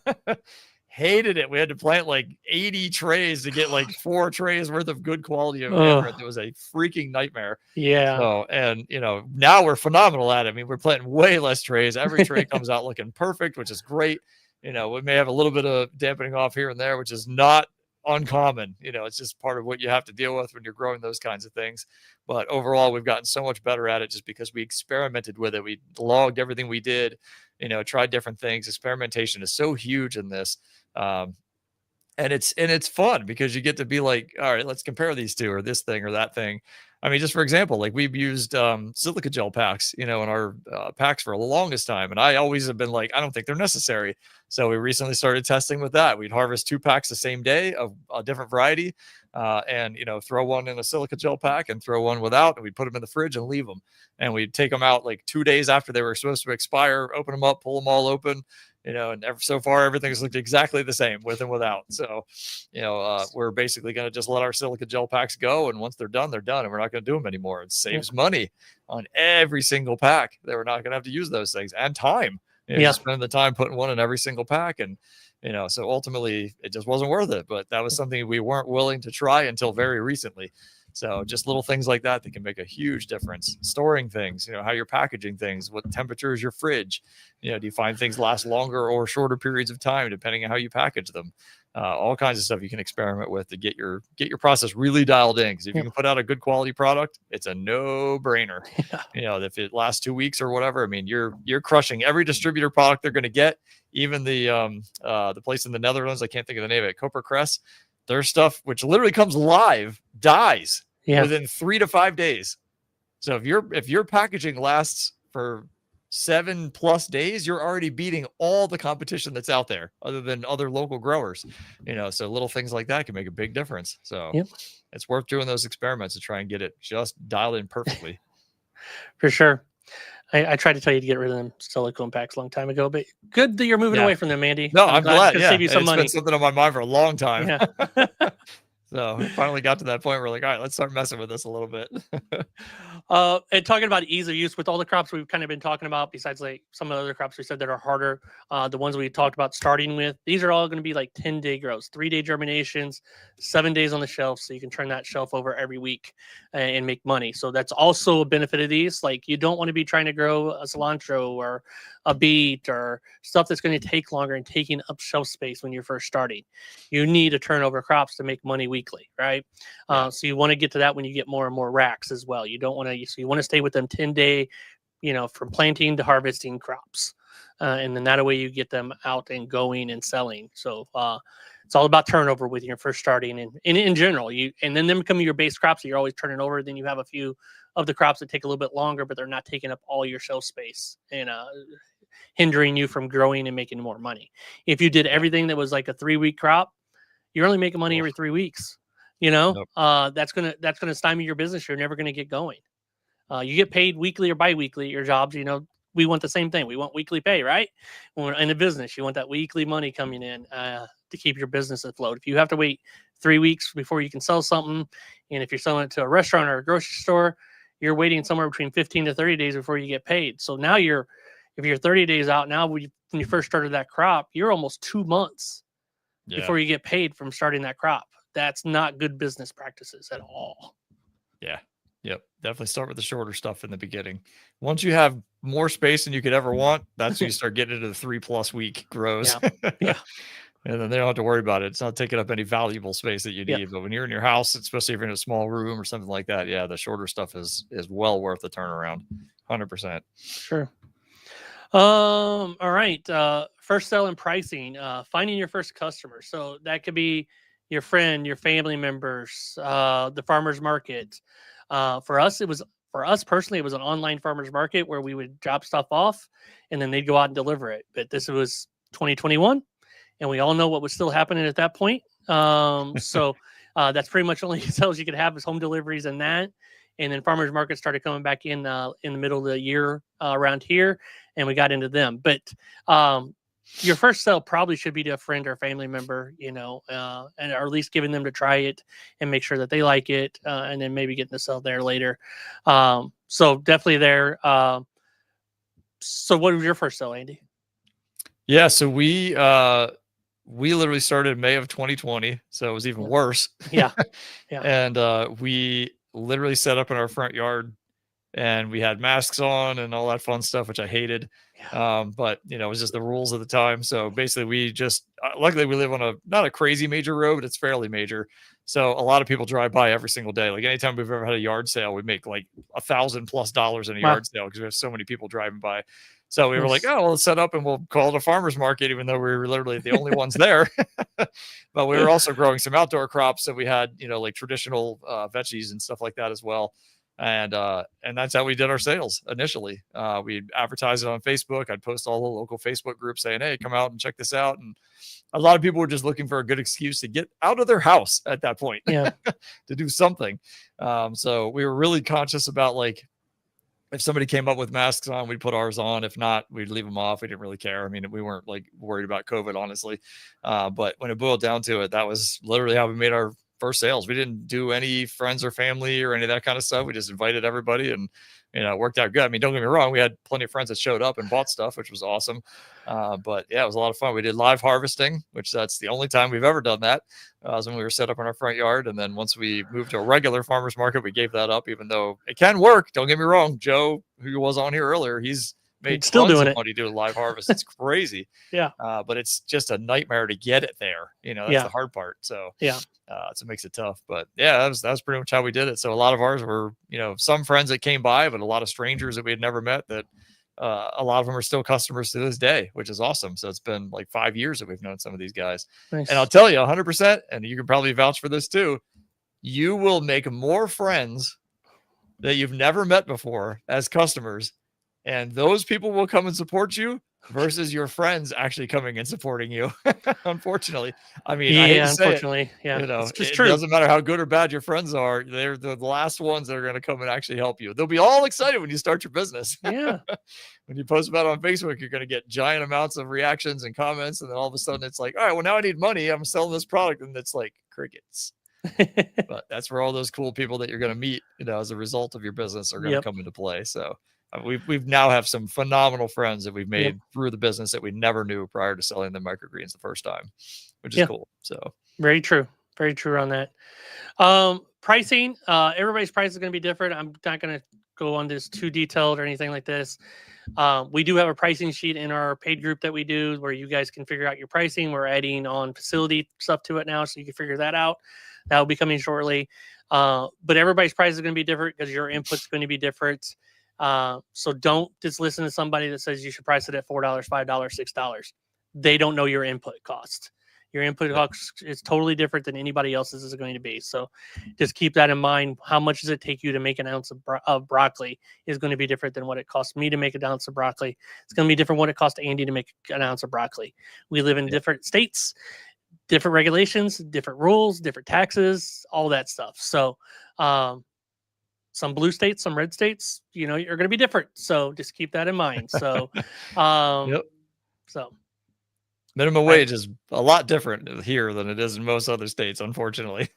Hated it. We had to plant like 80 trays to get like 4 trays worth of good quality of amaranth. It was a freaking nightmare. Yeah. So, and now we're phenomenal at it. I mean, we're planting way less trays. Every tray comes out looking perfect, which is great. We may have a little bit of dampening off here and there, which is not uncommon. It's just part of what you have to deal with when you're growing those kinds of things. But overall, we've gotten so much better at it just because we experimented with it. We logged everything we did, tried different things. Experimentation is so huge in this. And it's fun because you get to be like, all right, let's compare these two or this thing or that thing. I mean, just for example, like we've used silica gel packs, in our packs for the longest time. And I always have been like, I don't think they're necessary. So we recently started testing with that. We'd harvest 2 packs the same day of a different variety and, throw one in a silica gel pack and throw one without. And we'd put them in the fridge and leave them. And we'd take them out like 2 days after they were supposed to expire, open them up, pull them all open. And so far everything's looked exactly the same with and without. So, we're basically going to just let our silica gel packs go. And once they're done, and we're not going to do them anymore. It saves money on every single pack. That we're not going to have to use those things and time. Spend the time putting one in every single pack. And, so ultimately it just wasn't worth it. But that was something we weren't willing to try until very recently. So just little things like that can make a huge difference. Storing things, how you're packaging things, what temperature is your fridge, do you find things last longer or shorter periods of time, depending on how you package them? all kinds of stuff you can experiment with to get your process really dialed in. Because if you can put out a good quality product, it's a no-brainer. If it lasts 2 weeks or whatever, I mean, you're crushing every distributor product they're going to get. Even the place in the Netherlands, I can't think of the name of it, Copper Crest, their stuff, which literally comes live, dies within 3 to 5 days. So if your packaging lasts for 7+ days, you're already beating all the competition that's out there other than other local growers, so little things like that can make a big difference. So it's worth doing those experiments to try and get it just dialed in perfectly. For sure. I tried to tell you to get rid of them silicone packs a long time ago, but good that you're moving away from them, Andy. No, I'm glad. Save you some money. It's been something on my mind for a long time. Yeah. So we finally got to that point where we're like, all right, let's start messing with this a little bit. And talking about ease of use with all the crops we've kind of been talking about, besides like some of the other crops we said that are harder, the ones we talked about starting with, these are all going to be like 10-day grows, 3-day germinations, 7 days on the shelf. So you can turn that shelf over every week and make money. So that's also a benefit of these. Like you don't want to be trying to grow a cilantro or a beet or stuff that's going to take longer and taking up shelf space when you're first starting. You need to turn over crops to make money weekly, right? So you want to get to that when you get more and more racks as well. You don't want to, so you want to stay with them 10-day, from planting to harvesting crops. And then that way you get them out and going and selling. So it's all about turnover with your first starting and in general, and then them becoming your base crops that you're always turning over. Then you have a few of the crops that take a little bit longer, but they're not taking up all your shelf space and hindering you from growing and making more money. If you did everything that was like a 3-week crop, you're only making money every 3 weeks. That's gonna stymie your business. You're never gonna get going. You get paid weekly or biweekly at your jobs. We want the same thing. We want weekly pay, right? When we're in a business, you want that weekly money coming in to keep your business afloat. If you have to wait 3 weeks before you can sell something, and if you're selling it to a restaurant or a grocery store, you're waiting somewhere between 15 to 30 days before you get paid. So now if you're 30 days out now, when you first started that crop, you're almost 2 months before you get paid from starting that crop. That's not good business practices at all. Yeah. Yep. Definitely start with the shorter stuff in the beginning. Once you have more space than you could ever want, that's when you start getting into the 3+ week grows. Yeah. And then they don't have to worry about it. It's not taking up any valuable space that you need. Yeah. But when you're in your house, especially if you're in a small room or something like that, the shorter stuff is well worth the turnaround. 100%. Sure. All right. First sell and pricing, finding your first customer. So that could be your friend, your family members, the farmer's market. For us personally, it was an online farmer's market where we would drop stuff off and then they'd go out and deliver it. But this was 2021 and we all know what was still happening at that point. So that's pretty much only sales you could have is home deliveries and that. And then farmers markets started coming back in the middle of the year around here, and we got into them. But your first sale probably should be to a friend or family member, and or at least giving them to try it and make sure that they like it, and then maybe getting the sell there later. So definitely there. So what was your first sale, Andy? Yeah, so we literally started May of 2020, so it was even worse. Yeah. And we literally set up in our front yard, and we had masks on and all that fun stuff, which I hated. But it was just the rules of the time. So basically we just, luckily we live on not a crazy major road, but it's fairly major. So a lot of people drive by every single day. Like anytime we've ever had a yard sale, we make like $1,000+ in a yard sale because we have so many people driving by. So we were like, oh, well, let's set up and we'll call it a farmer's market, even though we were literally the only ones there. But we were also growing some outdoor crops. So we had, like traditional veggies and stuff like that as well. And that's how we did our sales initially. We'd advertise it on Facebook. I'd post all the local Facebook groups saying, hey, come out and check this out. And a lot of people were just looking for a good excuse to get out of their house at that point, to do something. So we were really conscious about, like, if somebody came up with masks on, we'd put ours on. If not, we'd leave them off. We didn't really care. I mean, we weren't like worried about COVID, honestly. But when it boiled down to it, that was literally how we made our first sales. We didn't do any friends or family or any of that kind of stuff. We just invited everybody, and it worked out good. I mean, don't get me wrong, we had plenty of friends that showed up and bought stuff, which was awesome. But yeah, it was a lot of fun. We did live harvesting, which that's the only time we've ever done that. Was when we were set up in our front yard. And then once we moved to a regular farmer's market, we gave that up, even though it can work. Don't get me wrong. Joe, who was on here earlier, he's made Still tons doing of it. money doing live harvest. It's crazy. Yeah. But it's just a nightmare to get it there. That's Yeah. the hard part. So Yeah. so it makes it tough. But yeah, that was pretty much how we did it. So a lot of ours were, some friends that came by, but a lot of strangers that we had never met that a lot of them are still customers to this day, which is awesome. So it's been like 5 years that we've known some of these guys. Nice. And I'll tell you 100%, and you can probably vouch for this too, you will make more friends that you've never met before as customers. And those people will come and support you versus your friends actually coming and supporting you. Unfortunately. I mean, I hate to say it, unfortunately. Yeah. It's just it true. doesn't matter how good or bad your friends are. They're the last ones that are going to come and actually help you. They'll be all excited when you start your business. Yeah. When you post about it on Facebook, you're going to get giant amounts of reactions and comments. And then all of a sudden it's like, all right, well, now I need money. I'm selling this product. And it's like crickets. But that's where all those cool people that you're going to meet, as a result of your business are going to come into play. So we've now have some phenomenal friends that we've made through the business that we never knew prior to selling the microgreens the first time, which is cool. So very true on that. Pricing, everybody's price is going to be different. I'm not going to go on this too detailed or anything like this. We do have a pricing sheet in our paid group that we do where you guys can figure out your pricing. We're adding on facility stuff to it now, so you can figure that out. That will be coming shortly. But everybody's price is going to be different because your input's going to be different. So don't just listen to somebody that says you should price it at $4, $5, $6. They don't know your input cost. Your input cost is totally different than anybody else's is going to be. So just keep that in mind. How much does it take you to make an ounce of broccoli is going to be different than what it costs me to make an ounce of broccoli. It's going to be different what it costs Andy to make an ounce of broccoli. We live in different states, different regulations, different rules, different taxes, all that stuff. So some blue states, some red states, you're going to be different. So just keep that in mind. So, so minimum wage is a lot different here than it is in most other states, unfortunately.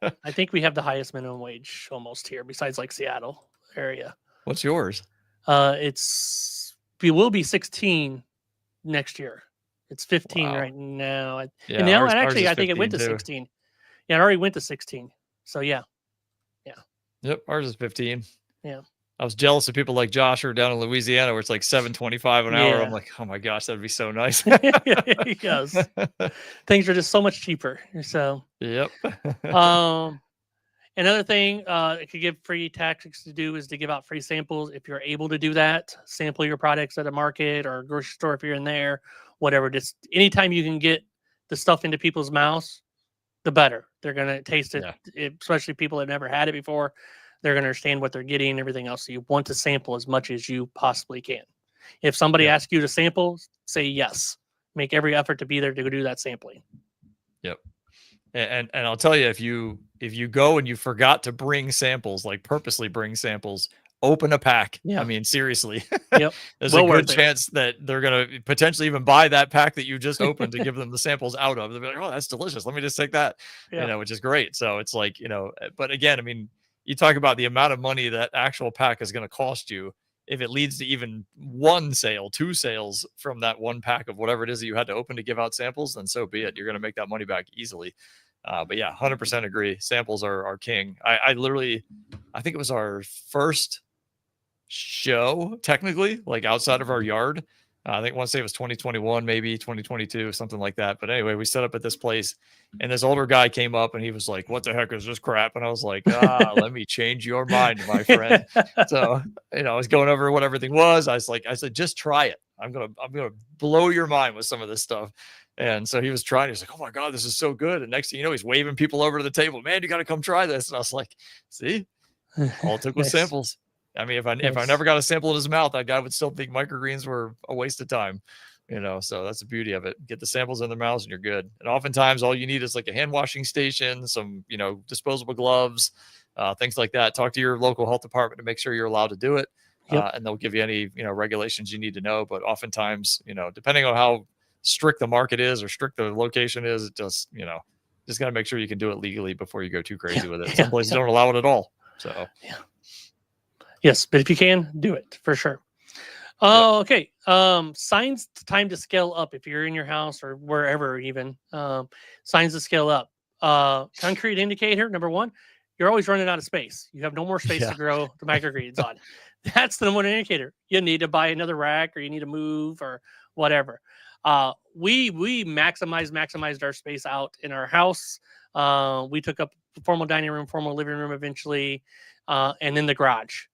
I think we have the highest minimum wage almost here, besides like Seattle area. What's yours? We will be 16 next year. It's 15 right now. Yeah, and now, ours actually, is I think it went to 15 too. 16. Yeah, it already went to 16. So yeah. Yep, ours is 15. Yeah. I was jealous of people like Josh who are down in Louisiana where it's like $7.25 an hour. I'm like, oh my gosh, that'd be so nice. Because things are just so much cheaper. So yep. Another thing it could give free tactics to do is to give out free samples. If you're able to do that, sample your products at a market or a grocery store if you're in there, whatever. Just anytime you can get the stuff into people's mouths, the better. They're going to taste it, especially people that never had it before. They're going to understand what they're getting and everything else. So you want to sample as much as you possibly can. If somebody asks you to sample, say yes. Make every effort to be there to go do that sampling. Yep. And I'll tell you, if you go and you forgot to bring samples, like purposely bring samples, open a pack. Yeah. I mean, seriously. Yep. There's a good chance that they're going to potentially even buy that pack that you just opened to give them the samples out of. They'll be like, oh, that's delicious. Let me just take that, which is great. So it's like, but again, I mean, you talk about the amount of money that actual pack is going to cost you. If it leads to even one sale, 2 sales from that one pack of whatever it is that you had to open to give out samples, then so be it. You're going to make that money back easily. But yeah, 100% agree. Samples are king. I think it was our first show, technically, like outside of our yard. I think one say it was 2021, maybe 2022, something like that. But anyway, we set up at this place and this older guy came up and he was like, what the heck is this crap? And I was like, let me change your mind, my friend. So, I was going over what everything was. I said, just try it. I'm going to blow your mind with some of this stuff. And so he was trying, he was like, oh my God, this is so good. And next thing you know, he's waving people over to the table, man, you got to come try this. And I was like, see, all it took was samples. I mean, if I never got a sample in his mouth, that guy would still think microgreens were a waste of time, so that's the beauty of it. Get the samples in their mouths and you're good. And oftentimes all you need is like a hand washing station, some, disposable gloves, things like that. Talk to your local health department to make sure you're allowed to do it. And they'll give you any, regulations you need to know. But oftentimes, depending on how strict the market is or strict the location is, it just, just got to make sure you can do it legally before you go too crazy with it. Some places don't allow it at all. So, yes, but if you can, do it for sure. Okay. Signs time to scale up. If you're in your house or wherever, even signs to scale up. Concrete indicator number 1. You're always running out of space. You have no more space to grow the microgreens on. that's the one indicator. You need to buy another rack, or you need to move, or whatever. We maximized our space out in our house. We took up formal dining room, formal living room eventually, and then the garage.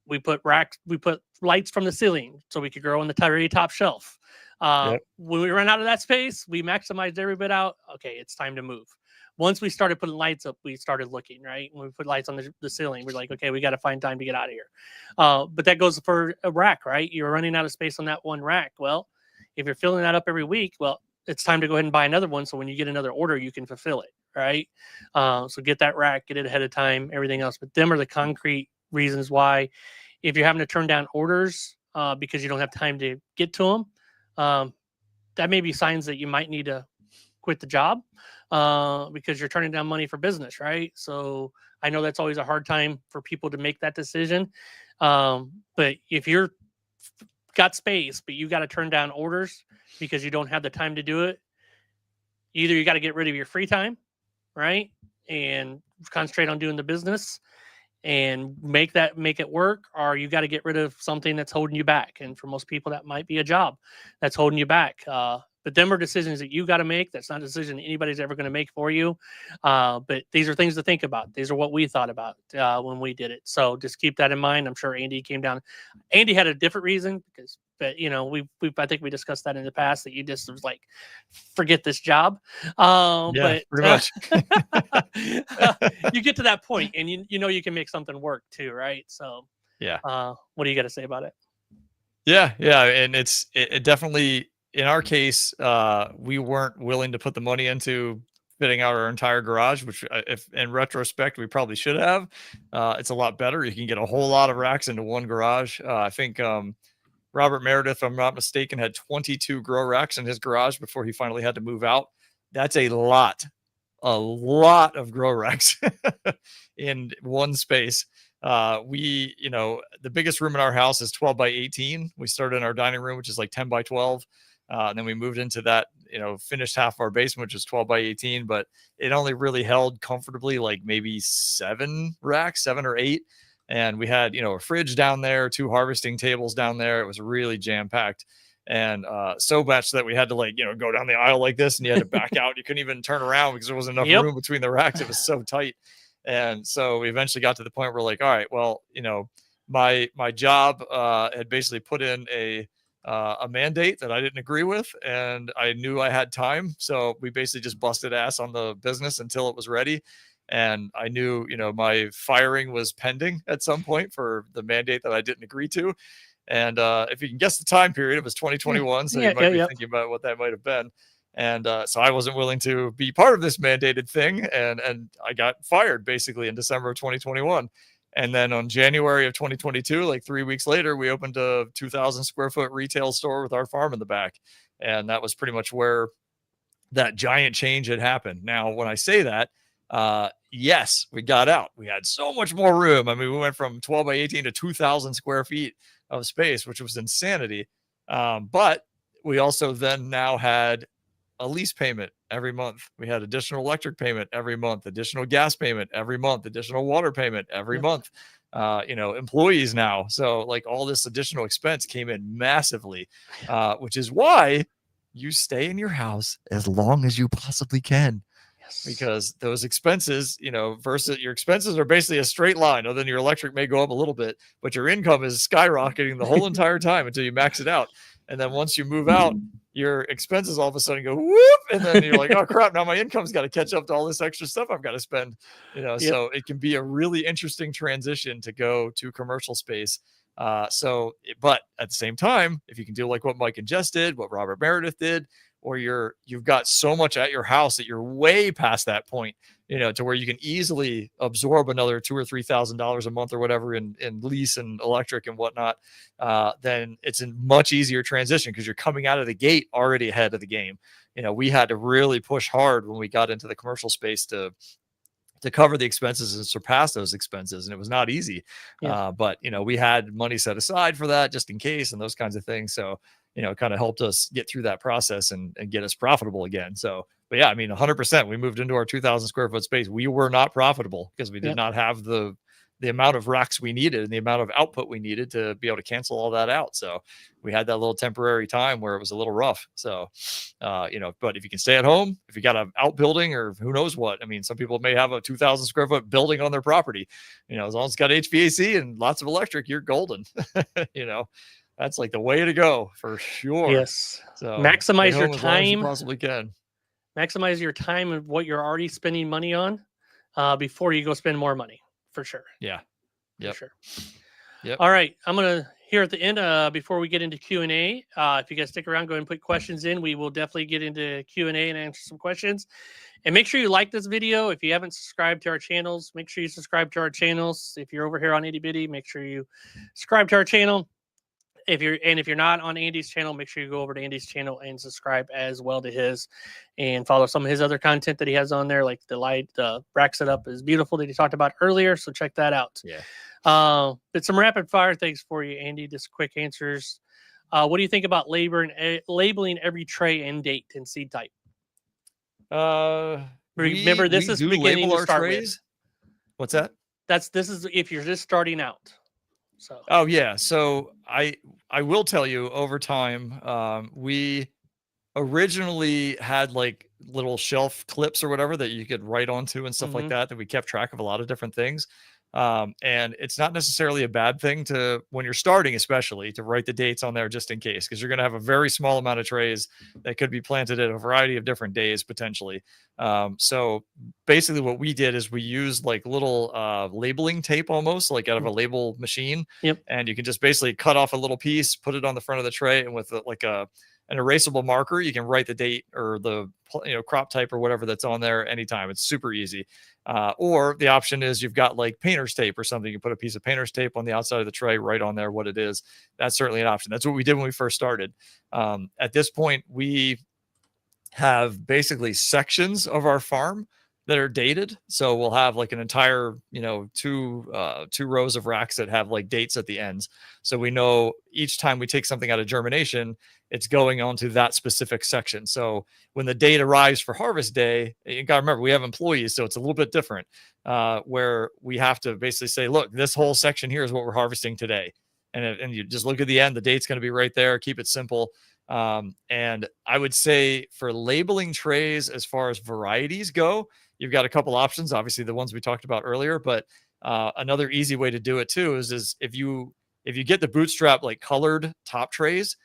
We put racks, we put lights from the ceiling so we could grow on the very top shelf. When we ran out of that space, we maximized every bit out. Okay, it's time to move. Once we started putting lights up, we started looking, right? When we put lights on the ceiling, we're like, okay, we got to find time to get out of here. But that goes for a rack, right? You're running out of space on that one rack. Well, if you're filling that up every week, well, it's time to go ahead and buy another one. So when you get another order, you can fulfill it, right? So get that rack, get it ahead of time, everything else. But them are the concrete reasons why. If you're having to turn down orders because you don't have time to get to them, that may be signs that you might need to quit the job because you're turning down money for business, right? So I know that's always a hard time for people to make that decision. But if you're got space, but you got to turn down orders because you don't have the time to do it, either you got to get rid of your free time, right? And concentrate on doing the business and make it work, or you got to get rid of something that's holding you back. And for most people, that might be a job that's holding you back. But them are decisions that you got to make. That's not a decision anybody's ever going to make for you. But these are things to think about. These are what we thought about when we did it. So just keep that in mind. I'm sure Andy came down. Andy had a different reason but I think we discussed that in the past, that you just was like, forget this job. Pretty much. You get to that point and you can make something work too, right? So yeah. What do you got to say about it? Yeah. And it definitely, in our case, we weren't willing to put the money into fitting out our entire garage, which if in retrospect, we probably should have. It's a lot better. You can get a whole lot of racks into one garage. I think Robert Meredith, if I'm not mistaken, had 22 grow racks in his garage before he finally had to move out. That's a lot of grow racks in one space. The biggest room in our house is 12 by 18. We started in our dining room, which is like 10 by 12. And then we moved into that, finished half of our basement, which is 12 by 18, but it only really held comfortably like maybe 7 or 8. And we had, a fridge down there, 2 harvesting tables down there. It was really jam packed. And so much that we had to go down the aisle like this, and you had to back out. You couldn't even turn around because there wasn't enough room between the racks. It was so tight. And so we eventually got to the point where all right, well, my job had basically put in a mandate that I didn't agree with, and I knew I had time. So we basically just busted ass on the business until it was ready. And I knew, my firing was pending at some point for the mandate that I didn't agree to. And if you can guess the time period, it was 2021. So you might be thinking about what that might have been. And so I wasn't willing to be part of this mandated thing. And I got fired basically in December of 2021. And then on January of 2022, like 3 weeks later, we opened a 2,000 square foot retail store with our farm in the back. And that was pretty much where that giant change had happened. Now, when I say that, yes, we got out. We had so much more room. I mean, we went from 12 by 18 to 2,000 square feet of space, which was insanity. But we also then now had a lease payment every month. We had additional electric payment every month, additional gas payment every month, additional water payment every month. Employees now. So all this additional expense came in massively, which is why you stay in your house as long as you possibly can. Because those expenses, versus your expenses are basically a straight line. Other than your electric may go up a little bit, but your income is skyrocketing the whole entire time until you max it out. And then once you move out, your expenses all of a sudden go whoop, and then you're like, oh crap, now my income's got to catch up to all this extra stuff I've got to spend. So it can be a really interesting transition to go to commercial space. But at the same time, if you can do like what Mike and Jess did, what Robert Meredith did, or you've got so much at your house that you're way past that point, to where you can easily absorb another $2,000 or $3,000 a month or whatever in lease and electric and whatnot, then it's a much easier transition because you're coming out of the gate already ahead of the game. We had to really push hard when we got into the commercial space to cover the expenses and surpass those expenses. And it was not easy. But we had money set aside for that just in case and those kinds of things. So, it kind of helped us get through that process and get us profitable again. So, but yeah, I mean, 100%, we moved into our 2,000 square foot space. We were not profitable because we did not have the the amount of racks we needed and the amount of output we needed to be able to cancel all that out. So we had that little temporary time where it was a little rough. So, but if you can stay at home, if you got an outbuilding or who knows what, I mean, some people may have a 2,000 square foot building on their property, as long as it's got HVAC and lots of electric, you're golden. That's like the way to go for sure. Yes. So Maximize your as long as you time. possibly can. Maximize your time and what you're already spending money on before you go spend more money, for sure. Yeah. Yep. For sure. Yep. All right. I'm going to, here at the end, before we get into Q&A, if you guys stick around, go ahead and put questions in. We will definitely get into Q&A and answer some questions. And make sure you like this video. If you haven't subscribed to our channels, make sure you subscribe to our channels. If you're over here on Itty Bitty, make sure you subscribe to our channel. If you're not on Andy's channel, make sure you go over to Andy's channel and subscribe as well to his, and follow some of his other content that he has on there, like the rack setup is beautiful that he talked about earlier. So check that out. Yeah. But some rapid fire things for you, Andy. Just quick answers. What do you think about labeling every tray and date and seed type? Remember, this is beginning to start with. What's that? This is if you're just starting out. So. Oh yeah. So I will tell you, over time, we originally had like little shelf clips or whatever that you could write onto and stuff like that we kept track of a lot of different things. And it's not necessarily a bad thing to, when you're starting, especially, to write the dates on there just in case, because you're going to have a very small amount of trays that could be planted at a variety of different days potentially. So basically what we did is we used like little labeling tape, almost like out of a label machine. Yep. And you can just basically cut off a little piece, put it on the front of the tray, and with an erasable marker, you can write the date or the crop type or whatever that's on there anytime. It's super easy. Or the option is you've got like painter's tape or something. You put a piece of painter's tape on the outside of the tray, right on there what it is. That's certainly an option. That's what we did when we first started. At this point, we have basically sections of our farm that are dated. So we'll have like an entire, two rows of racks that have like dates at the ends. So we know each time we take something out of germination, it's going on to that specific section. So when the date arrives for harvest day, you got to remember, we have employees, so it's a little bit different, where we have to basically say, look, this whole section here is what we're harvesting today. And you just look at the end, the date's going to be right there. Keep it simple. And I would say for labeling trays, as far as varieties go, you've got a couple options, obviously the ones we talked about earlier, but another easy way to do it too is if you get the bootstrap like colored top trays,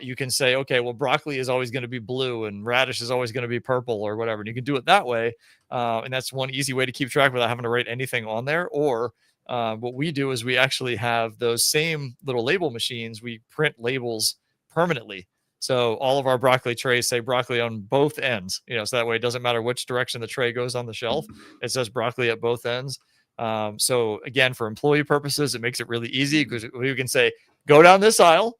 you can say, okay, well, broccoli is always going to be blue and radish is always going to be purple or whatever. And you can do it that way. And that's one easy way to keep track without having to write anything on there. Or what we do is we actually have those same little label machines. We print labels permanently. So all of our broccoli trays say broccoli on both ends, so that way it doesn't matter which direction the tray goes on the shelf. It says broccoli at both ends. So again, for employee purposes, it makes it really easy because we can say, go down this aisle,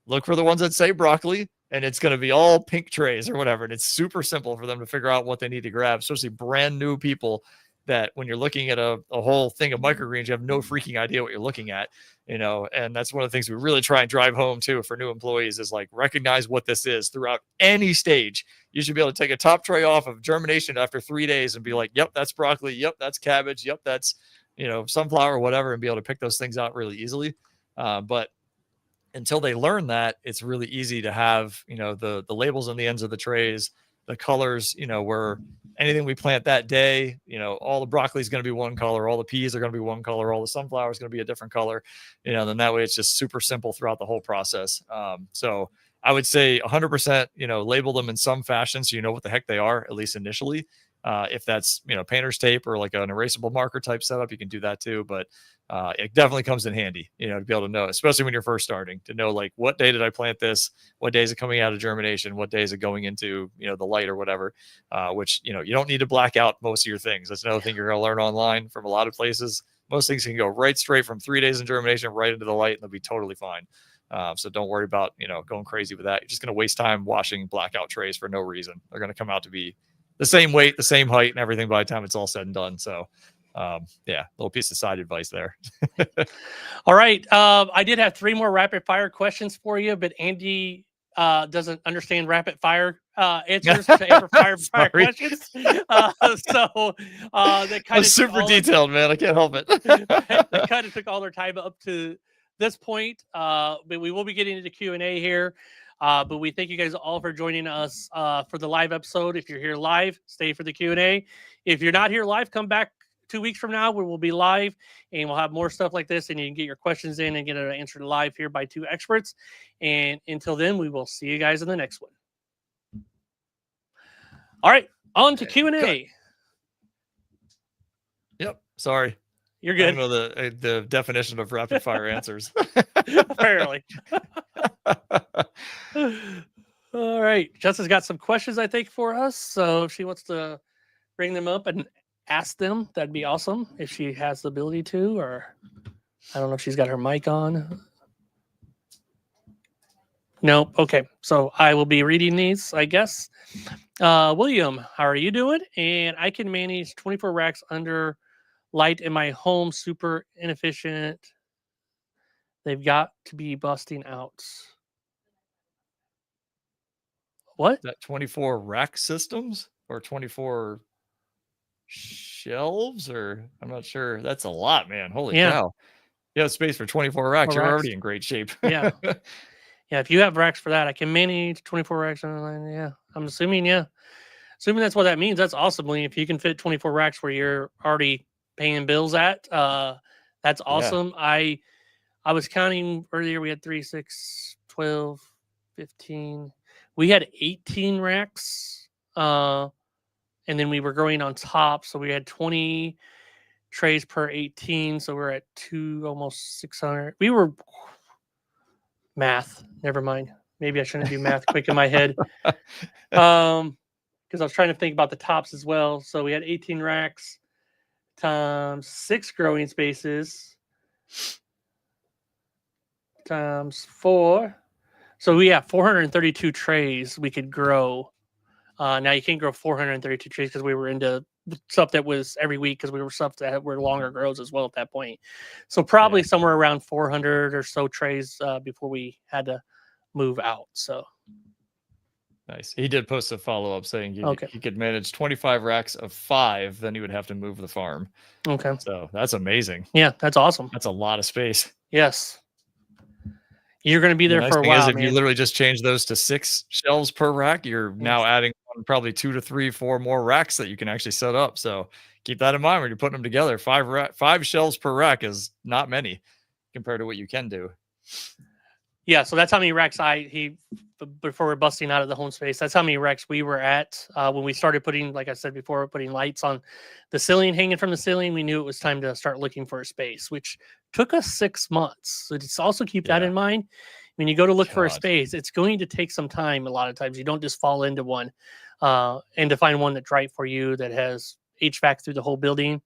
look for the ones that say broccoli, and it's going to be all pink trays or whatever. And it's super simple for them to figure out what they need to grab, especially brand new people that when you're looking at a whole thing of microgreens, you have no freaking idea what you're looking at, and that's one of the things we really try and drive home too for new employees is like recognize what this is throughout any stage. You should be able to take a top tray off of germination after 3 days and be like, yep, that's broccoli. Yep, that's cabbage. Yep, that's, sunflower or whatever, and be able to pick those things out really easily. But until they learn that, it's really easy to have, the labels on the ends of the trays, the colors, where anything we plant that day, all the broccoli is going to be one color, all the peas are going to be one color, all the sunflower is going to be a different color, then that way it's just super simple throughout the whole process. So I would say 100%, label them in some fashion so you know what the heck they are, at least initially. If that's, painter's tape or like an erasable marker type setup, you can do that too. But it definitely comes in handy, to be able to know, especially when you're first starting, to know like what day did I plant this? What day is it coming out of germination? What day is it going into, the light or whatever, which, you don't need to black out most of your things. That's another thing you're going to learn online from a lot of places. Most things can go right straight from 3 days in germination right into the light and they'll be totally fine. So don't worry about, going crazy with that. You're just going to waste time washing blackout trays for no reason. They're going to come out to be the same weight, the same height and everything by the time it's all said and done. So little piece of side advice there. All right. I did have 3 more rapid fire questions for you, but Andy doesn't understand rapid fire answers to every fire Sorry. questions. That kind of That's super detailed, man. I can't help it. that kind of took all their time up to this point. But we will be getting into Q&A here. But we thank you guys all for joining us for the live episode. If you're here live, stay for the Q&A. If you're not here live, come back 2 weeks from now where we'll be live and we'll have more stuff like this and you can get your questions in and get it answered live here by two experts. And until then, we will see you guys in the next one. All right, on to Q&A. Yep. Sorry. You're I good. don't know the definition of rapid fire answers. Apparently. All right. Jessica's got some questions, I think, for us. So if she wants to bring them up and ask them, that'd be awesome if she has the ability to, or I don't know if she's got her mic on. Nope. Okay. So I will be reading these, I guess. William, how are you doing? And I can manage 24 racks under light in my home. Super inefficient. They've got to be busting out. What? Is that 24 rack systems or 24 shelves, or I'm not sure. That's a lot, man. Holy cow. You have space for 24 racks. You're already in great shape. Yeah. Yeah, if you have racks for that, I can manage 24 racks online. Yeah, I'm assuming, Assuming that's what that means. That's awesome, William. If you can fit 24 racks where you're already paying bills at, that's awesome. Yeah. I was counting earlier. We had 3, 6, 12, 15. We had 18 racks. And then we were growing on top. So we had 20 trays per 18. So we're at almost 600. We were math. Never mind. Maybe I shouldn't do math quick in my head. Because I was trying to think about the tops as well. So we had 18 racks times 6 growing spaces times 4. So we have 432 trays we could grow. Now you can't grow 432 trays because we were into stuff that was every week because we were stuff that were longer grows as well at that point. So probably somewhere around 400 or so trays before we had to move out. So nice. He did post a follow-up saying he could manage 25 racks of 5, then he would have to move the farm. Okay. So that's amazing. Yeah, that's awesome. That's a lot of space. Yes. You're going to be there for a while. If you literally just change those to 6 shelves per rack, you're now adding on probably 2 to 3, 4 more racks that you can actually set up. So keep that in mind when you're putting them together. 5 shelves per rack is not many compared to what you can do. Yeah, so that's how many racks before we're busting out of the home space, that's how many racks we were at when we started putting, like I said before, putting lights on the ceiling, hanging from the ceiling. We knew it was time to start looking for a space, which took us 6 months. So just also keep that in mind. When you go to look for a space, it's going to take some time. A lot of times you don't just fall into one and to find one that's right for you, that has HVAC through the whole building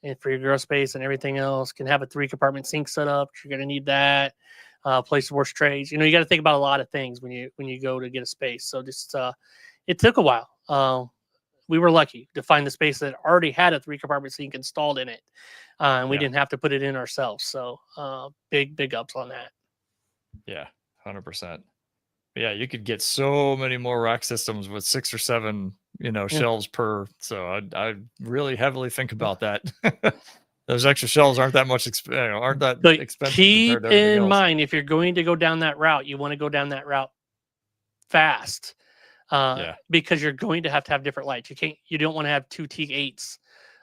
and for your grow space and everything else, can have a 3-compartment sink set up. You're going to need that. Place to wash trays. You got to think about a lot of things when you go to get a space. So just it took a while. We were lucky to find the space that already had a 3-compartment sink installed in it, and we didn't have to put it in ourselves. So big ups on that. Yeah, 100%. Yeah, you could get so many more rack systems with 6 or 7 shelves per. So I really heavily think about that. Those extra shelves aren't that much expensive. Keep in mind, if you're going to go down that route, you want to go down that route fast, because you're going to have different lights. You don't want to have 2 T8s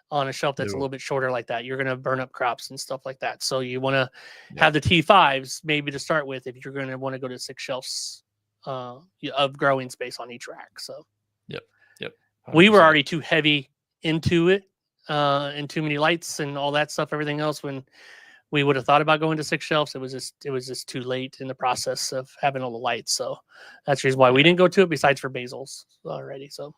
on a shelf that's a little bit shorter like that. You're going to burn up crops and stuff like that. So you want to have the T5s maybe to start with if you're going to want to go to 6 shelves of growing space on each rack. So yep. 100%. We were already too heavy into it. And too many lights and all that stuff, everything else. When we would have thought about going to 6 shelves, it was just too late in the process of having all the lights. So that's the reason why we didn't go to it, besides for basils already. So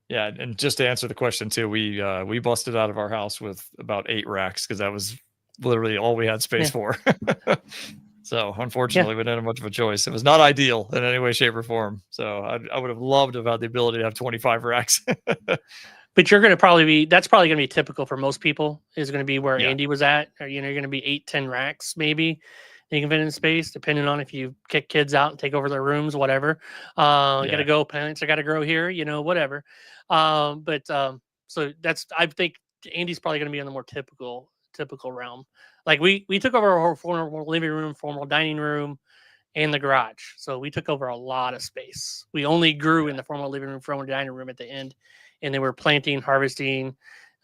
yeah, and just to answer the question too, we busted out of our house with about 8 racks because that was literally all we had space for. So unfortunately, we didn't have much of a choice. It was not ideal in any way, shape, or form. So I would have loved to have had the ability to have 25 racks. But that's probably going to be typical for most people, is going to be where Andy was at. Or, you're going to be 8, 10 racks maybe. You can fit in space depending on if you kick kids out and take over their rooms, whatever. You got to go, plants are got to grow here, whatever. So I think Andy's probably going to be in the more typical realm. Like we took over our formal living room, formal dining room, and the garage. So we took over a lot of space. We only grew in the formal living room, formal dining room at the end, and then we're planting, harvesting,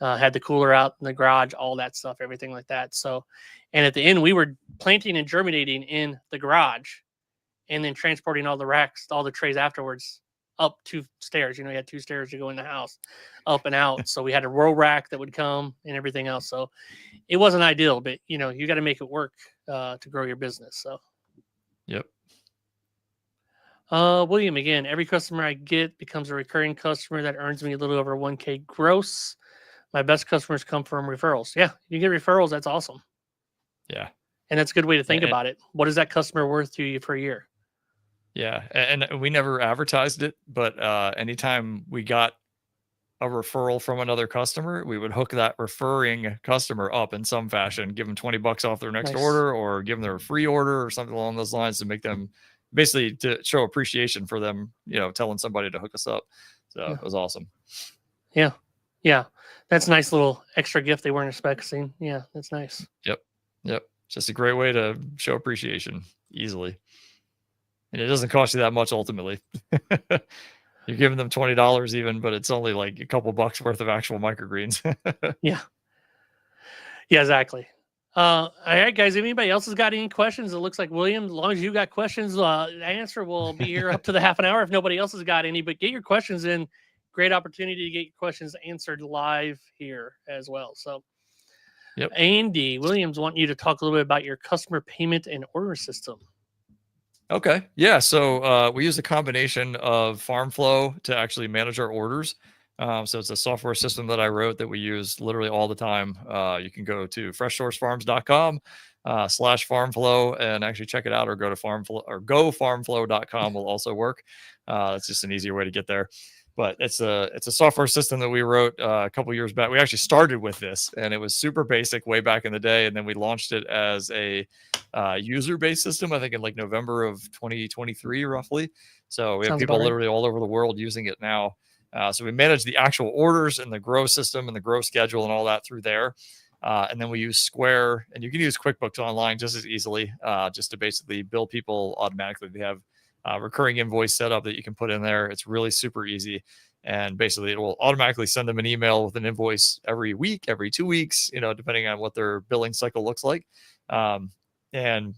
had the cooler out in the garage, all that stuff, everything like that. So, and at the end, we were planting and germinating in the garage, and then transporting all the racks, all the trays afterwards up 2 stairs. You had 2 stairs to go in the house, up and out. So we had a row rack that would come and everything else. So it wasn't ideal, but you got to make it work to grow your business. So. Yep. William, again, every customer I get becomes a recurring customer that earns me a little over 1K gross. My best customers come from referrals. Yeah, you get referrals. That's awesome. Yeah. And that's a good way to think about it. What is that customer worth to you for a year? Yeah. And we never advertised it, but anytime we got a referral from another customer, we would hook that referring customer up in some fashion, give them $20 off their next order, or give them their free order or something along those lines to make them basically to show appreciation for them, telling somebody to hook us up. So It was awesome. Yeah. Yeah. That's a nice little extra gift they weren't expecting. Yeah. That's nice. Yep. Just a great way to show appreciation easily. And it doesn't cost you that much ultimately. You're giving them $20 even, but it's only like a couple bucks worth of actual microgreens. Yeah. Yeah, exactly. All right, guys. If anybody else has got any questions, it looks like William, as long as you got questions, the answer will be here up to the half an hour if nobody else has got any. But get your questions in. Great opportunity to get your questions answered live here as well. So, Andy Williams, want you to talk a little bit about your customer payment and order system. Okay. Yeah. So we use a combination of FarmFlow to actually manage our orders. So it's a software system that I wrote that we use literally all the time. You can go to freshsourcefarms.com /FarmFlow and actually check it out, or go to GoFarmFlow.com will also work. It's just an easier way to get there. But it's a software system that we wrote a couple years back. We actually started with this, and it was super basic way back in the day, and then we launched it as a user-based system, I think in like November of 2023, roughly. So we have people literally all over the world using it now. So we manage the actual orders and the grow system and the grow schedule and all that through there. And then we use Square, and you can use QuickBooks Online just as easily, just to basically bill people automatically. They have recurring invoice setup that you can put in there. It's really super easy. And basically it will automatically send them an email with an invoice every week, every 2 weeks, depending on what their billing cycle looks like. And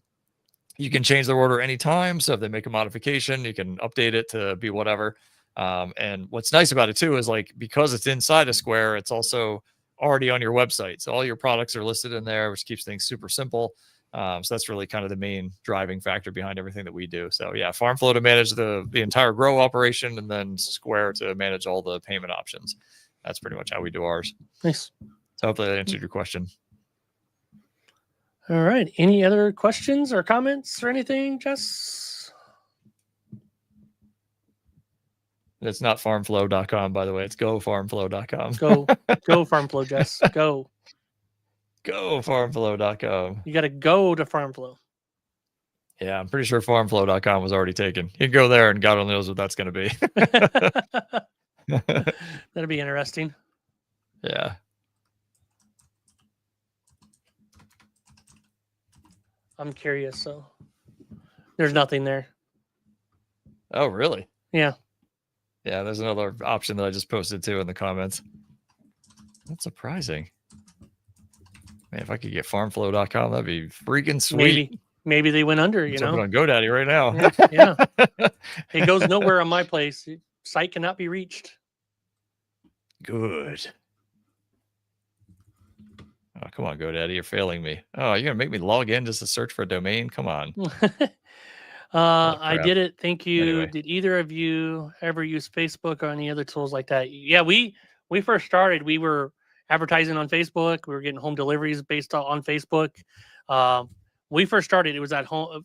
you can change their order anytime. So if they make a modification, you can update it to be whatever. And what's nice about it too is, like, because it's inside of Square, it's also already on your website. So all your products are listed in there, which keeps things super simple. So that's really kind of the main driving factor behind everything that we do. So yeah, FarmFlow to manage the entire grow operation, and then Square to manage all the payment options. That's pretty much how we do ours. Nice. So hopefully that answered your question. All right. Any other questions or comments or anything, Jess? It's not farmflow.com, by the way. It's gofarmflow.com. Go FarmFlow, Jess. Go. GoFarmFlow.com. You got to go to FarmFlow. Yeah, I'm pretty sure farmflow.com was already taken. You can go there, and God only knows what that's going to be. That'll be interesting. Yeah. I'm curious. So there's nothing there. Oh, really? Yeah. Yeah, there's another option that I just posted too in the comments. That's surprising. Man, if I could get farmflow.com, that'd be freaking sweet. Maybe they went under, I'm jumping on GoDaddy right now. Yeah. It goes nowhere on my place. Site cannot be reached. Good. Oh, come on, GoDaddy. You're failing me. Oh, you're going to make me log in just to search for a domain? Come on. I did it. Thank you. Anyway. Did either of you ever use Facebook or any other tools like that? Yeah, we first started, we were advertising on Facebook. We were getting home deliveries based on Facebook. We first started, it was at home,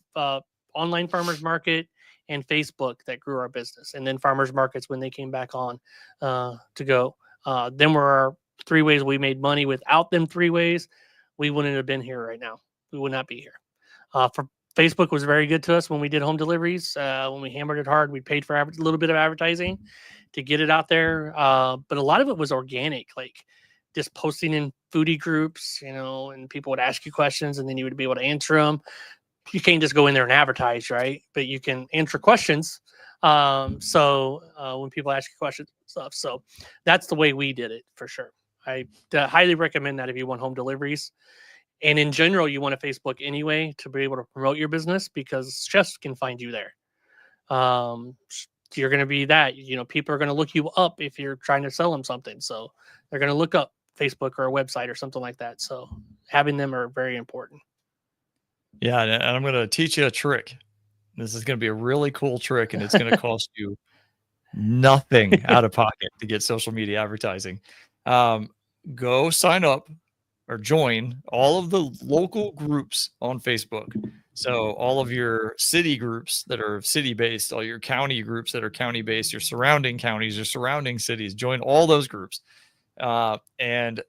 online farmers market and Facebook that grew our business. And then farmers markets when they came back on to go. Then were our 3 ways we made money. Without them 3 ways, we wouldn't have been here right now. We would not be here. For Facebook was very good to us when we did home deliveries. When we hammered it hard, we paid for a little bit of advertising to get it out there. But a lot of it was organic, like just posting in foodie groups, and people would ask you questions and then you would be able to answer them. You can't just go in there and advertise, right? But you can answer questions. So when people ask you questions and stuff, so that's the way we did it for sure. I highly recommend that if you want home deliveries. And in general, you want a Facebook anyway to be able to promote your business because chefs can find you there. You're going to be that, people are going to look you up if you're trying to sell them something. So they're going to look up Facebook or a website or something like that. So having them are very important. Yeah. And I'm going to teach you a trick. This is going to be a really cool trick, and it's going to cost you nothing out of pocket to get social media advertising. Go sign up or join all of the local groups on Facebook. So all of your city groups that are city-based, all your county groups that are county-based, your surrounding counties, your surrounding cities, join all those groups and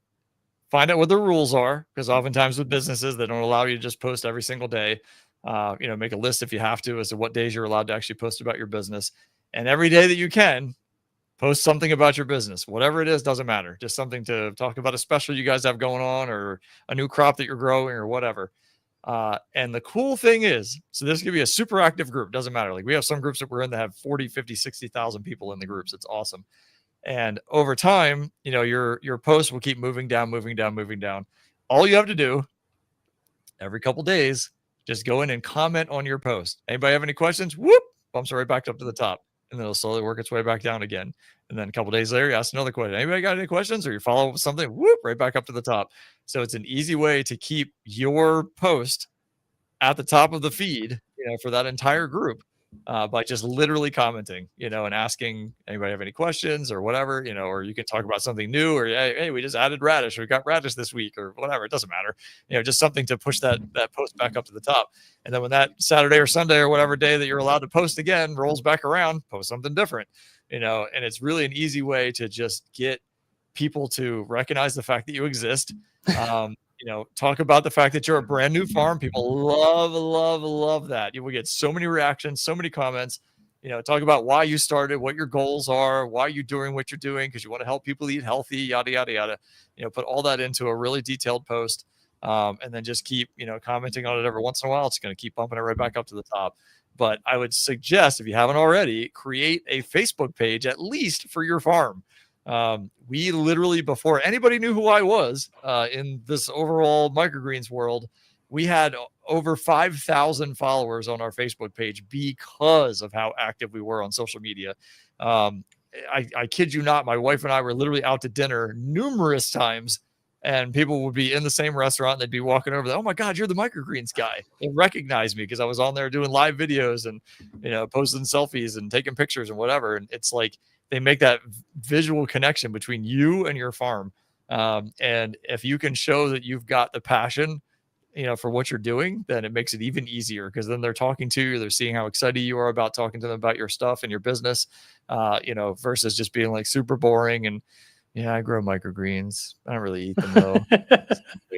find out what the rules are, because oftentimes with businesses, they don't allow you to just post every single day. Make a list if you have to as to what days you're allowed to actually post about your business. And every day that you can, post something about your business, whatever it is, doesn't matter. Just something to talk about, a special you guys have going on, or a new crop that you're growing, or whatever. And the cool thing is, so this could be a super active group. Doesn't matter. Like, we have some groups that we're in that have 40, 50, 60,000 people in the groups. It's awesome. And over time, your posts will keep moving down, moving down, moving down. All you have to do every couple days, just go in and comment on your post. Anybody have any questions? Whoop, bumps it right back up to the top. And then it'll slowly work its way back down again. And then a couple days later, you ask another question. Anybody got any questions? Or you follow up with something, whoop, right back up to the top. So it's an easy way to keep your post at the top of the feed, for that entire group, by just literally commenting, and asking anybody have any questions or whatever, or you can talk about something new, or hey, we just added radish, or we got radish this week, or whatever. It doesn't matter, just something to push that post back up to the top. And then when that Saturday or Sunday or whatever day that you're allowed to post again rolls back around, post something different, and it's really an easy way to just get people to recognize the fact that you exist. Talk about the fact that you're a brand new farm. People love that. You will get so many reactions, so many comments. Talk about why you started, what your goals are, why you're doing what you're doing, because you want to help people eat healthy, yada, yada, yada. Put all that into a really detailed post, and then just keep, commenting on it every once in a while. It's going to keep bumping it right back up to the top. But I would suggest, if you haven't already, create a Facebook page, at least for your farm. We literally, before anybody knew who I was, in this overall microgreens world, we had over 5,000 followers on our Facebook page because of how active we were on social media. I kid you not, my wife and I were literally out to dinner numerous times, and people would be in the same restaurant and they'd be walking over there. Oh my God, you're the microgreens guy. They recognized me because I was on there doing live videos and, posting selfies and taking pictures and whatever. And it's like, they make that visual connection between you and your farm. And if you can show that you've got the passion, for what you're doing, then it makes it even easier, because then they're talking to you, they're seeing how excited you are about talking to them about your stuff and your business, versus just being like super boring. And yeah, I grow microgreens. I don't really eat them though.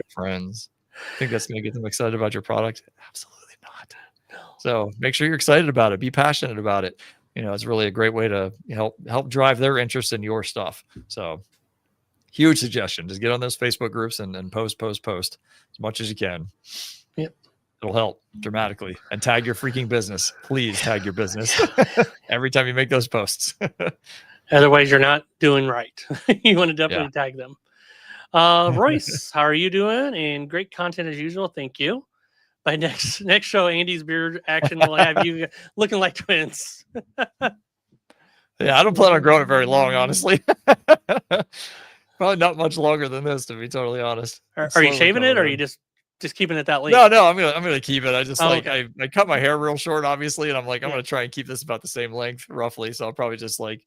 Friends. I think that's going to get them excited about your product? Absolutely not. No. So make sure you're excited about it. Be passionate about it. It's really a great way to help drive their interest in your stuff. So huge suggestion. Just get on those Facebook groups and post as much as you can. Yep. It'll help dramatically. And tag your freaking business. Please tag your business every time you make those posts. Otherwise, you're not doing right. You want to definitely tag them. Royce, how are you doing? And great content as usual. Thank you. By next show, Andy's beard action will have you looking like twins. Yeah, I don't plan on growing it very long, honestly. Probably not much longer than this, to be totally honest. Are you shaving it, or are you just keeping it that length? No, I'm gonna keep it. I just I cut my hair real short, obviously, and I'm like, I'm gonna try and keep this about the same length roughly. So I'll probably just like,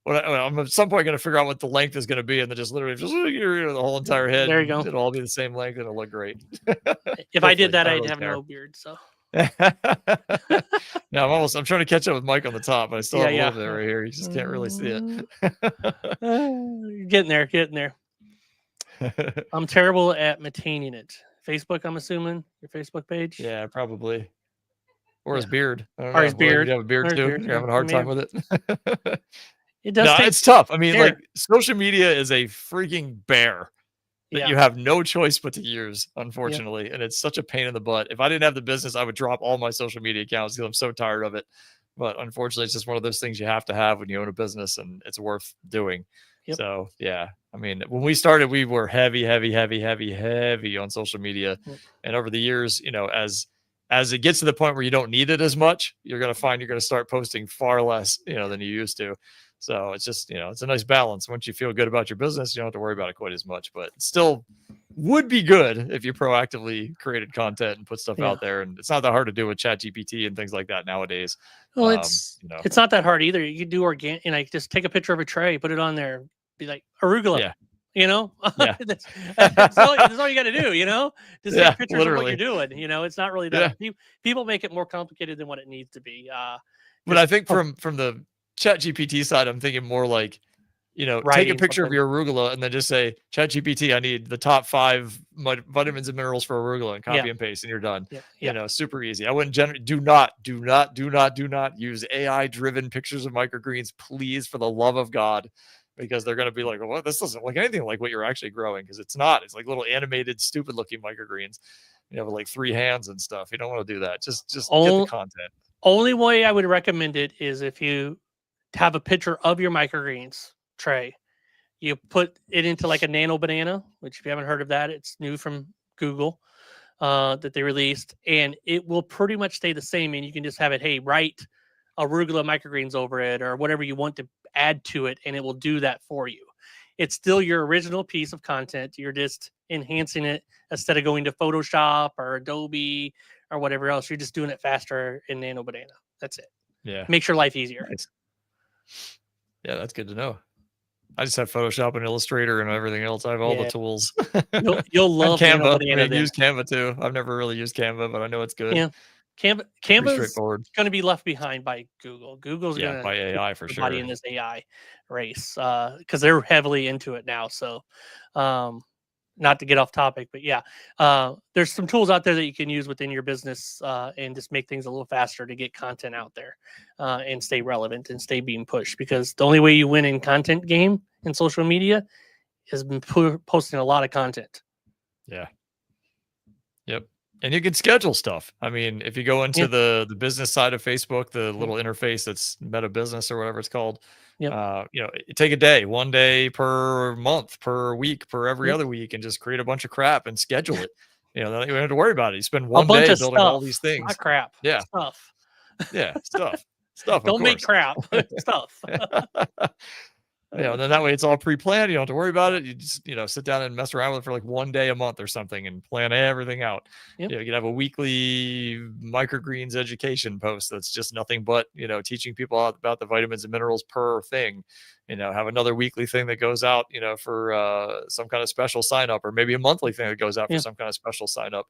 I'm at some point going to figure out what the length is going to be, and then just literally the whole entire head. There you go. It'll all be the same length, and it'll look great. If I did that, I'd have no beard. So. No, I'm trying to catch up with Mike on the top, but I still have a little bit right here. You just can't really see it. Getting there. I'm terrible at maintaining it. Facebook, I'm assuming your Facebook page. Yeah, probably. Or his Yeah. beard. I don't Or know. his Well, beard. you have a beard Or his too. beard, You're yeah. having a hard He may time have- with it. It does No, take it's tough. I mean, Here. like social media is a freaking bear that Yeah. you have no choice but to use, unfortunately. And it's such a pain in the butt. If I didn't have the business, I would drop all my social media accounts because I'm so tired of it. But unfortunately, it's just one of those things you have to have when you own a business, and it's worth doing. Yep. So yeah, I mean, when we started, we were heavy on social media. Yep. And over the years, as it gets to the point where you don't need it as much, you're going to find you're going to start posting far less, than you used to. So it's just, it's a nice balance. Once you feel good about your business, you don't have to worry about it quite as much, but it still would be good if you proactively created content and put stuff Yeah. out there. And it's not that hard to do with ChatGPT and things like that nowadays. Well, it's not that hard either. You can do organic, just take a picture of a tray, put it on there, be like arugula. Yeah. Yeah. that's all you got to do. Just Yeah, take pictures literally. of what you're doing. It's not really that. People make it more complicated than what it needs to be. But I think from the ChatGPT side, I'm thinking more like, take a Writing picture of something. your arugula and then just say, ChatGPT, I need the top 5 vitamins and minerals for arugula, and copy and paste, and you're done. Yeah. Super easy. I wouldn't do not use AI-driven pictures of microgreens, please, for the love of God, because they're going to be like, well, this doesn't look anything like what you're actually growing, because it's not. It's like little animated, stupid-looking microgreens, with like 3 hands and stuff. You don't want to do that. Just get the content. Only way I would recommend it is if you have a picture of your microgreens tray. You put it into like a nano banana, which if you haven't heard of that, it's new from Google that they released, and it will pretty much stay the same. And you can just have it, hey, write arugula microgreens over it or whatever you want to add to it, and it will do that for you. It's still your original piece of content. You're just enhancing it instead of going to Photoshop or Adobe or whatever else. You're just doing it faster in nano banana. That's it. Yeah. Makes your life easier. Nice. Yeah, that's good to know. I just have Photoshop and Illustrator and everything else. I have all the tools. You'll love Canva. Banana. I use Canva too. I've never really used Canva, but I know it's good. Yeah, Canva is straightforward. going to be left behind by Google. Google's going to by AI for sure. in this AI race because they're heavily into it now. So, not to get off topic, but there's some tools out there that you can use within your business and just make things a little faster to get content out there and stay relevant and stay being pushed. Because the only way you win in content game in social media is posting a lot of content. Yeah. Yep. And you can schedule stuff. I mean, if you go into the business side of Facebook, the little interface that's Meta Business or whatever it's called, take a day, 1 day per month, per week, per every other week, and just create a bunch of crap and schedule it. Then you don't have to worry about it. You spend one day building all these things. Not crap. Yeah. Stuff. Yeah. Stuff. Don't make crap. Stuff. And then that way it's all pre-planned. You don't have to worry about it. You just, sit down and mess around with it for like 1 day a month or something and plan everything out. Yep. You can have a weekly microgreens education post that's just nothing but, teaching people about the vitamins and minerals per thing. Have another weekly thing that goes out, for some kind of special sign up, or maybe a monthly thing that goes out for some kind of special sign up.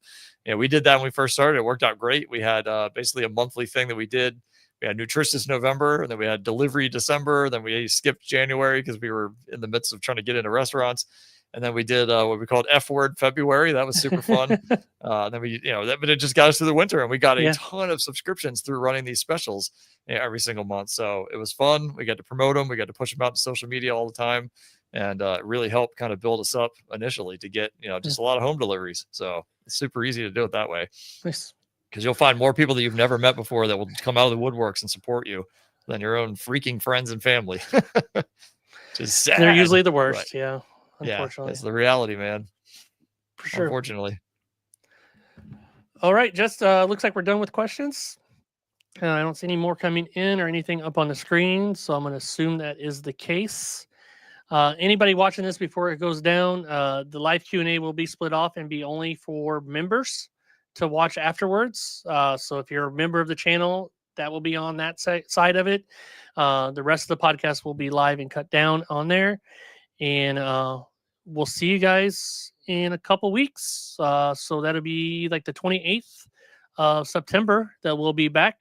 We did that when we first started. It worked out great. We had basically a monthly thing that we did. We had Nutritious November, and then we had Delivery December. Then we skipped January because we were in the midst of trying to get into restaurants. And then we did what we called F Word February. That was super fun. Then we, but it just got us through the winter, and we got a ton of subscriptions through running these specials every single month. So it was fun. We got to promote them. We got to push them out to social media all the time, and it really helped kind of build us up initially to get, just a lot of home deliveries. So it's super easy to do it that way. Nice. Because you'll find more people that you've never met before that will come out of the woodworks and support you than your own freaking friends and family. Just sad. They're usually the worst. Yeah. Unfortunately. That's the reality, man. For sure. Unfortunately. All right. Just looks like we're done with questions. I don't see any more coming in or anything up on the screen. So I'm going to assume that is the case. Anybody watching this before it goes down, the live Q&A will be split off and be only for members to watch afterwards. So if you're a member of the channel, that will be on that side of it. The rest of the podcast will be live and cut down on there. And we'll see you guys in a couple weeks. So that'll be like the 28th of September that we'll be back.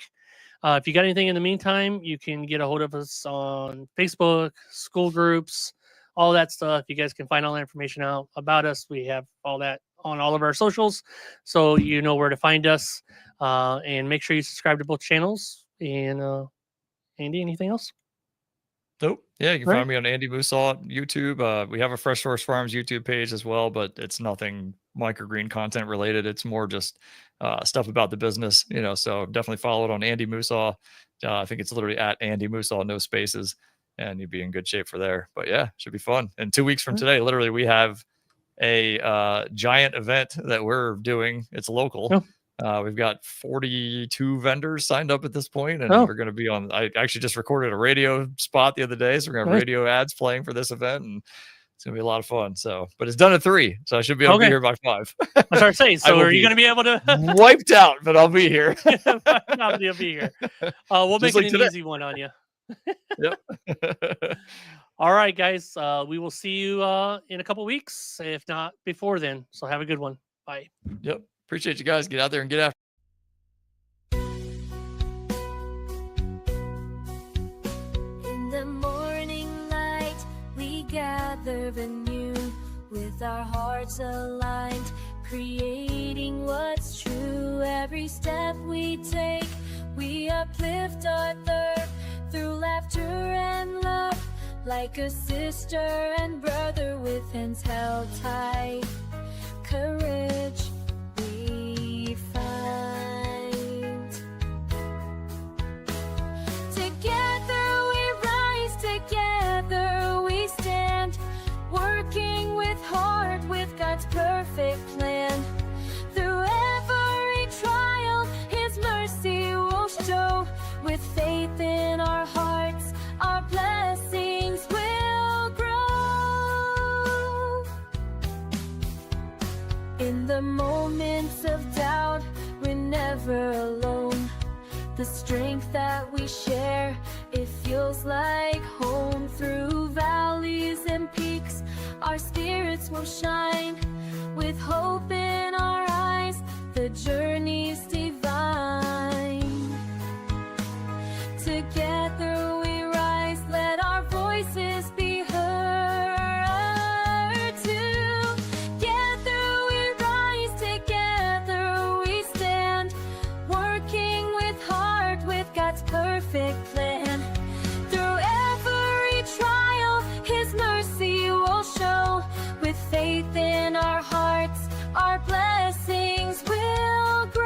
If you got anything in the meantime, you can get a hold of us on Facebook, school groups, all that stuff. You guys can find all that information out about us. We have all that on all of our socials, so you know where to find us. And make sure you subscribe to both channels. And Andy, anything else? Nope. Yeah, you can Right. find me on Andy Moosaw at YouTube. We have a Fresh Source Farms YouTube page as well, but it's nothing microgreen content related. It's more just stuff about the business, so definitely follow it on Andy Moosaw. I think it's literally at Andy Moosaw, no spaces, and you'd be in good shape for there. But yeah, should be fun. And 2 weeks from today, literally, we have a giant event that we're doing. It's local. Oh. We've got 42 vendors signed up at this point, and we're going to be on. I actually just recorded a radio spot the other day, so we're going to have radio ads playing for this event, and it's going to be a lot of fun. So, but it's done at 3, so I should be able to be here by 5. I started saying, so are you going to be able to wiped out? But I'll be here. You'll be here. We'll make it an easy one on you. Yep. All right, guys. We will see you in a couple weeks, if not before then. So have a good one. Bye. Yep. Appreciate you guys. Get out there and get after. In the morning light, we gather anew with our hearts aligned, creating what's true. Every step we take, we uplift our third through laughter and love, like a sister and brother with hands held tight. Courage we find. Together we rise, together we stand, working with heart, with God's perfect plan. Through every trial, His mercy will show. With faith in our hearts, our blessings will grow. In the moments of doubt, we're never alone. The strength that we share, it feels like home. Through valleys and peaks, our spirits will shine. With hope in our eyes, the journey's divine. Together we rise, let our voices be heard. Together we rise, together we stand, working with heart, with God's perfect plan. Through every trial, His mercy will show. With faith in our hearts, our blessings will grow.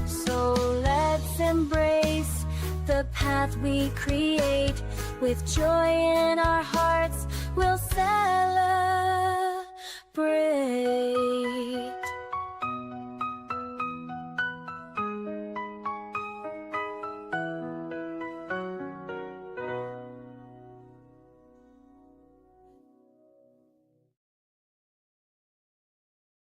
So let's embrace the path we create. With joy in our hearts, we'll celebrate.